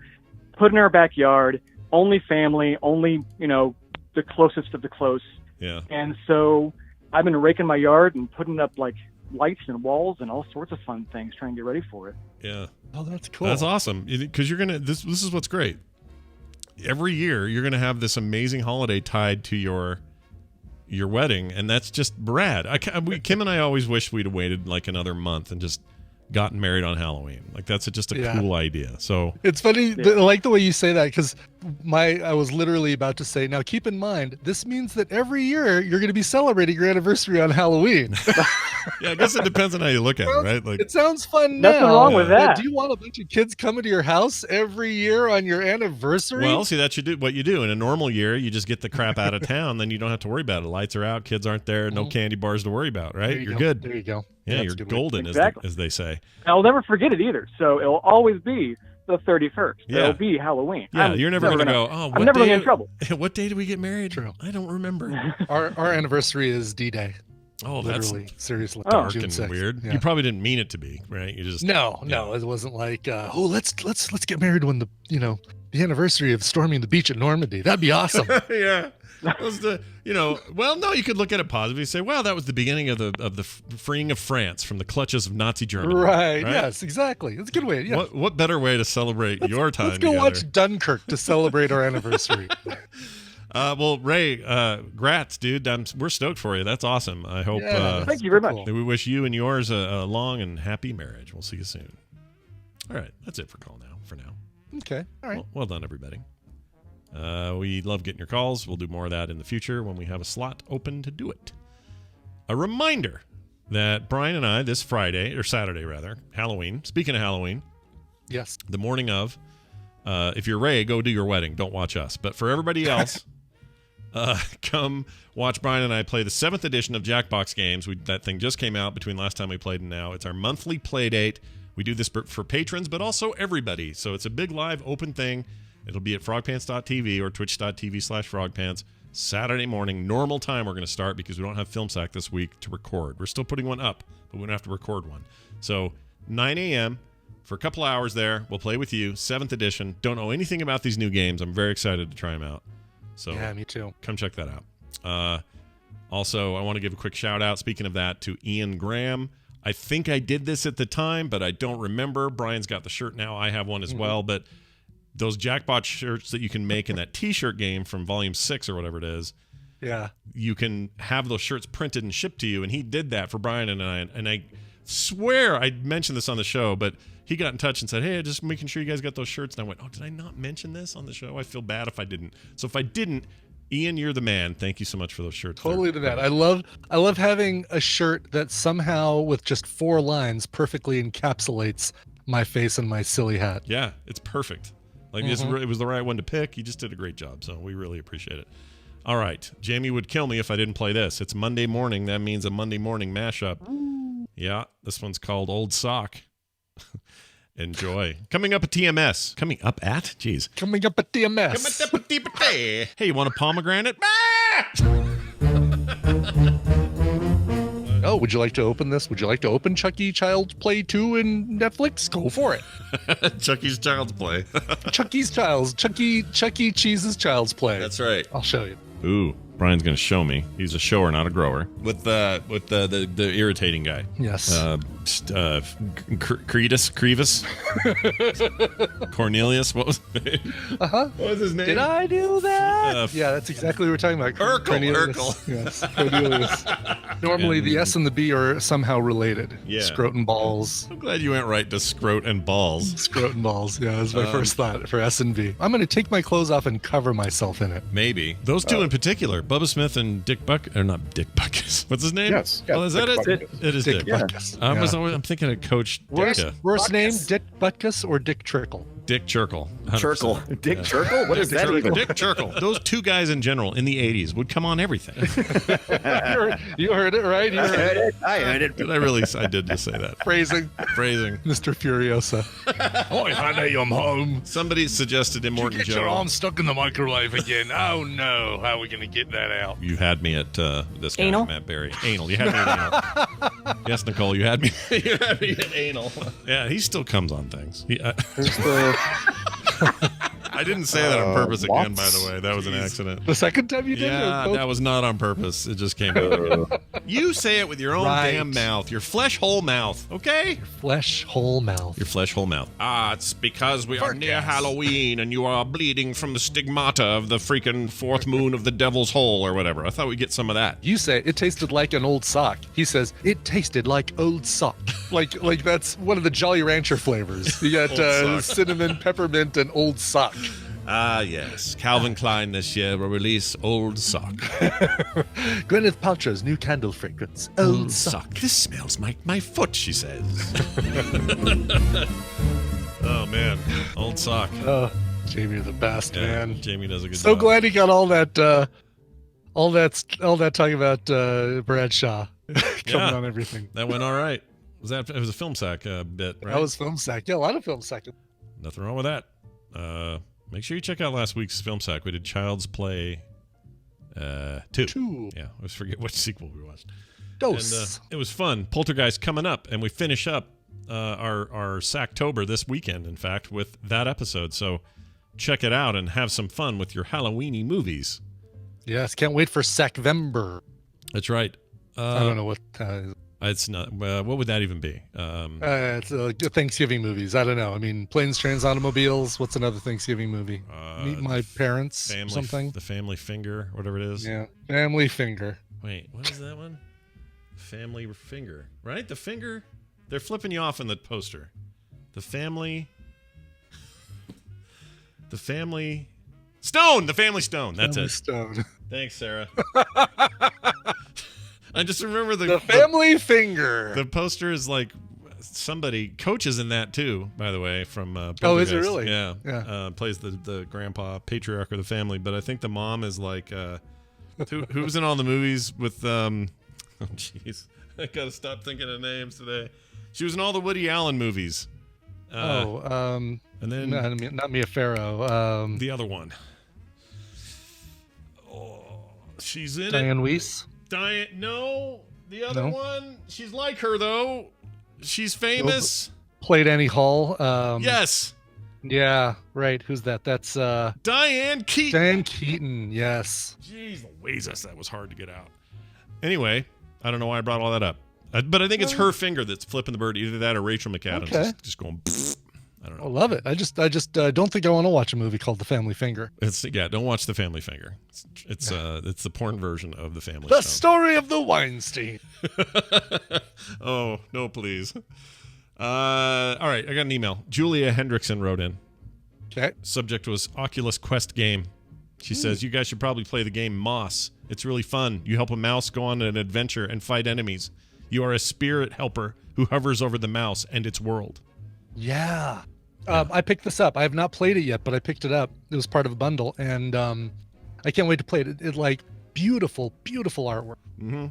Put it in our backyard. Only family. Only the closest of the close. Yeah. And so I've been raking my yard and putting up like lights and walls and all sorts of fun things, trying to get ready for it. Yeah. Oh, that's cool. That's awesome because you're gonna. This is what's great. Every year you're going to have this amazing holiday tied to your wedding, and that's just rad. Kim and I always wish we'd have waited like another month and just gotten married on Halloween. Like that's just a cool idea. So it's funny, I like the way you say that because I was literally about to say, now keep in mind, this means that every year you're going to be celebrating your anniversary on Halloween. Yeah, I guess it depends on how you look at it, right? Like it sounds fun now. Nothing wrong with that. Do you want a bunch of kids coming to your house every year on your anniversary? Well, see, that's what you do. In a normal year, you just get the crap out of town, then you don't have to worry about it. Lights are out, kids aren't there, no candy bars to worry about, right? You're good. There you go. Yeah, you're golden, exactly. as they say. I'll never forget it either. So it'll always be the 31st. Yeah. It'll be Halloween. Yeah, you're never going to go, oh, I'm never going to get in trouble. What day did we get married? True. I don't remember. Our anniversary is D-Day. Oh, literally, that's seriously dark June and 6th. weird. Yeah. You probably didn't mean it to be, right? You just no, it wasn't like let's get married when the anniversary of storming the beach at Normandy. That'd be awesome. Yeah. That was well, no, you could look at it positively and say, well, that was the beginning of the freeing of France from the clutches of Nazi Germany. Right. Yes, exactly. It's a good way. Yeah. What better way to celebrate your time Let's go together? watch Dunkirk to celebrate our anniversary. Well, Ray, grats, dude. We're stoked for you. That's awesome. I hope. Thank you very much. We wish you and yours a long and happy marriage. We'll see you soon. All right, that's it for now. Okay. All right. Well done, everybody. We love getting your calls. We'll do more of that in the future when we have a slot open to do it. A reminder that Brian and I, this Friday, or Saturday rather, Halloween, speaking of Halloween, yes, the morning of, if you're Ray, go do your wedding. Don't watch us. But for everybody else, come watch Brian and I play the 7th edition of Jackbox Games. That thing just came out between last time we played and now. It's our monthly play date. We do this for patrons, but also everybody. So it's a big live open thing. It'll be at frogpants.tv or twitch.tv/frogpants. Saturday morning, normal time we're going to start because we don't have Film Sack this week to record. We're still putting one up, but we don't have to record one. So 9 a.m. for a couple hours there. We'll play with you. 7th edition. Don't know anything about these new games. I'm very excited to try them out. So yeah, me too. Come check that out. Also, I want to give a quick shout out, speaking of that, to Ian Graham. I think I did this at the time, but I don't remember. Brian's got the shirt now. I have one as well, but those Jackbot shirts that you can make in that t-shirt game from Volume 6 or whatever it is, yeah, you can have those shirts printed and shipped to you, and he did that for Brian and I, and I swear I mentioned this on the show, but he got in touch and said, hey, just making sure you guys got those shirts, and I went, oh, did I not mention this on the show? I feel bad if I didn't. So if I didn't, Ian, you're the man. Thank you so much for those shirts. Totally the man. I love having a shirt that somehow with just 4 lines perfectly encapsulates my face and my silly hat. Yeah, it's perfect. Like it was the right one to pick. You just did a great job, so we really appreciate it. All right, Jamie would kill me if I didn't play this. It's Monday morning. That means a Monday morning mashup. Yeah, this one's called Old Sock. Enjoy. Coming up at TMS. Coming up at? Jeez. Coming up at TMS. Hey, you want a pomegranate? Oh, would you like to open this? Would you like to open Chucky Child's Play 2 in Netflix? Go for it. Chucky's Child's Play. Chucky Cheese's Child's Play. That's right. I'll show you. Ooh, Brian's going to show me. He's a shower, not a grower. With the irritating guy. Yes. Crevis? Cornelius? What was his name? What was his name? Did I do that? Yeah, that's exactly what we're talking about. Urkel. Yes, Cornelius. Normally, the S and the B are somehow related. Yeah. Scrot and balls. I'm glad you went right to scrot and balls. Scrot and balls. Yeah, that was my first thought for S and B. I'm going to take my clothes off and cover myself in it. Maybe. Those two in particular, Bubba Smith and Dick Buck, or not Dick Buckus. What's his name? Yes. Oh, is that Dick it? Buckus. It is Dick Buckus. I'm thinking of Coach Ditka. Worst name, Dick Butkus or Dick Trickle? Dick Churkle. Churkle. Dick Churkle? What is that even? Dick Churkle. Those two guys in general in the 80s would come on everything. You heard it, right? I heard it. I did just say that. Phrasing. Mr. Furiosa. Oh, honey, I'm home. Somebody suggested Immortan Get Joe. your arm stuck in the microwave again. Oh, no. How are we going to get that out? You had me at this guy, Anal? Matt Berry. Anal. You had me at anal. Yes, Nicole, you had me at anal. Yeah, he still comes on things. I didn't say that on purpose again, by the way. That was an accident. The second time you did it? Yeah, that was not on purpose. It just came out. You say it with your own damn mouth. Your flesh hole mouth, okay? Your flesh hole mouth. Your flesh hole mouth. It's because we are near Halloween and you are bleeding from the stigmata of the freaking fourth moon of the devil's hole or whatever. I thought we'd get some of that. You say it tasted like an old sock. He says it tasted like old sock. Like that's one of the Jolly Rancher flavors. You got cinnamon, peppermint, and old sock. Ah, yes. Calvin Klein this year will release Old Sock. Gwyneth Paltrow's new candle fragrance. Old sock. This smells like my foot, she says. Oh, man. Old Sock. Oh, Jamie, you're the best, man. Jamie does a good job. So glad he got all that talking about Bradshaw coming on everything. That went all right. It was a Film Sack bit, right? That was Film Sack. Yeah, a lot of Film Sack. Nothing wrong with that. Make sure you check out last week's Film Sack. We did Child's Play 2. Yeah, I always forget which sequel we watched. Dose. And it was fun. Poltergeist coming up, and we finish up our Sacktober this weekend, in fact, with that episode. So check it out and have some fun with your Halloweeny movies. Yes, can't wait for Sackvember. That's right. I don't know what. It's not. What would that even be? It's Thanksgiving movies. I don't know. I mean, Planes, Trains, Automobiles. What's another Thanksgiving movie? Meet My Parents. Something. The Family Finger, whatever it is. Yeah, Family Finger. Wait, what is that one? Family Finger, right? The finger. They're flipping you off in the poster. The Family Stone. The Family Stone. That's Family it. Stone. Thanks, Sarah. I just remember the family finger. The poster is like somebody coaches in that too, by the way, from Oh, is it Poltergeist. really? Yeah. Plays the grandpa, patriarch of the family, but I think the mom is like who was in all the movies with oh jeez. I gotta stop thinking of names today. She was in all the Woody Allen movies. And then not Mia Farrow. The other one. Oh, she's in Diane it. Weiss. No, the other one. She's like her though. She's famous. Played Annie Hall. Yes. Yeah, right. Who's that? That's Diane Keaton. Diane Keaton. Yes. Jeez Louises, that was hard to get out. Anyway, I don't know why I brought all that up, but I think it's her finger that's flipping the bird. Either that or Rachel McAdams just going. I don't know. I love it. I just don't think I want to watch a movie called The Family Finger. Don't watch The Family Finger. It's the porn version of The Family. The story of the Weinstein. Oh no, please. All right, I got an email. Julia Hendrickson wrote in. Okay. Subject was Oculus Quest game. She says, you guys should probably play the game Moss. It's really fun. You help a mouse go on an adventure and fight enemies. You are a spirit helper who hovers over the mouse and its world. Yeah. I picked this up. I have not played it yet, but I picked it up. It was part of a bundle, and I can't wait to play it. It like beautiful, beautiful artwork. Mm-hmm.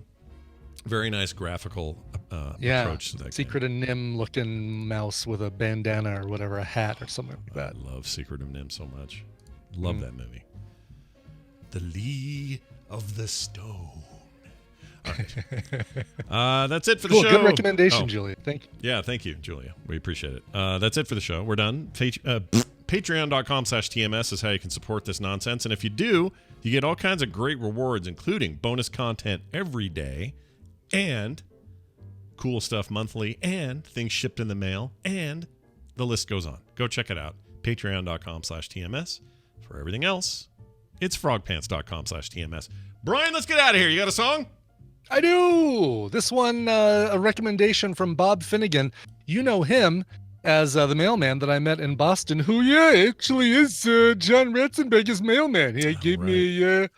Very nice graphical approach to that Secret of Nim looking mouse with a bandana or whatever, a hat or something like that. I love Secret of Nim so much. Love that movie. The Lee of the Stone. All right. That's it for the show. Good recommendation, Julia. Thank you. Yeah, thank you, Julia. We appreciate it. That's it for the show. We're done. Patreon.com/TMS is how you can support this nonsense. And if you do, you get all kinds of great rewards, including bonus content every day and cool stuff monthly and things shipped in the mail, and the list goes on. Go check it out. Patreon.com/TMS. For everything else, it's frogpants.com/TMS. Brian, let's get out of here. You got a song? I do. This one, a recommendation from Bob Finnegan. You know him as the mailman that I met in Boston, who, actually is John Ratzenberger's mailman. He gave me a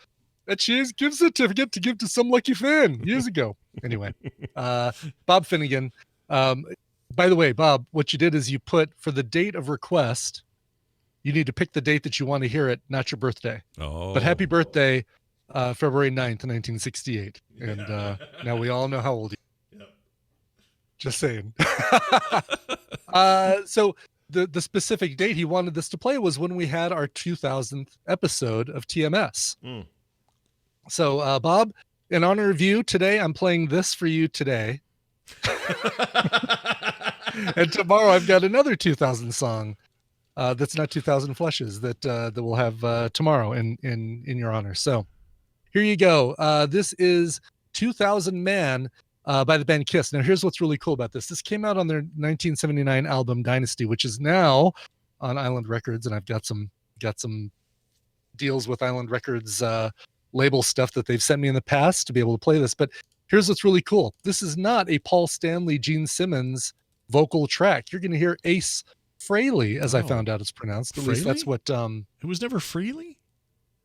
Cheers gift certificate to give to some lucky fan years ago. Anyway, Bob Finnegan. By the way, Bob, what you did is you put for the date of request, you need to pick the date that you want to hear it, not your birthday. Oh. But happy birthday, February 9th, 1968. And now we all know how old you are. Yep. Just saying. So the specific date he wanted this to play was when we had our 2000th episode of TMS. Mm. So, Bob, in honor of you today, I'm playing this for you today. And tomorrow I've got another 2000 song that's not 2000 Flushes that we'll have tomorrow in your honor. So here you go. This is 2000 Man by the band Kiss. Now, here's what's really cool about this. This came out on their 1979 album Dynasty, which is now on Island Records, and I've got some deals with Island Records label stuff that they've sent me in the past to be able to play this. But here's what's really cool. This is not a Paul Stanley, Gene Simmons vocal track. You're going to hear Ace Frehley, as I found out it's pronounced. At least that's what... It was never Frehley?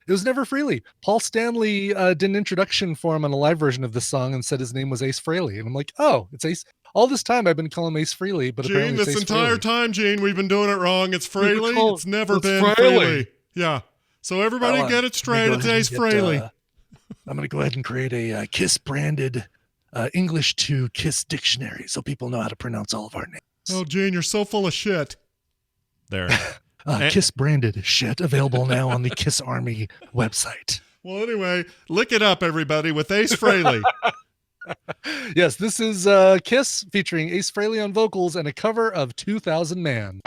It was never Frehley. Paul Stanley did an introduction for him on a live version of this song and said his name was Ace Frehley. And I'm like, oh, it's Ace. All this time I've been calling him Ace Frehley, but Gene, apparently it's this Ace entire Frehley. time, Gene, we've been doing it wrong. It's Frehley. It's never been Frehley. Frehley. Yeah. So everybody get it straight. It's Ace Frehley. I'm going to go ahead and create a Kiss branded English to Kiss dictionary so people know how to pronounce all of our names. Oh, Gene, you're so full of shit. There. Kiss branded shit available now on the Kiss Army website. Well, anyway, lick it up, everybody, with Ace Frehley. Yes, this is Kiss featuring Ace Frehley on vocals and a cover of 2000 Man.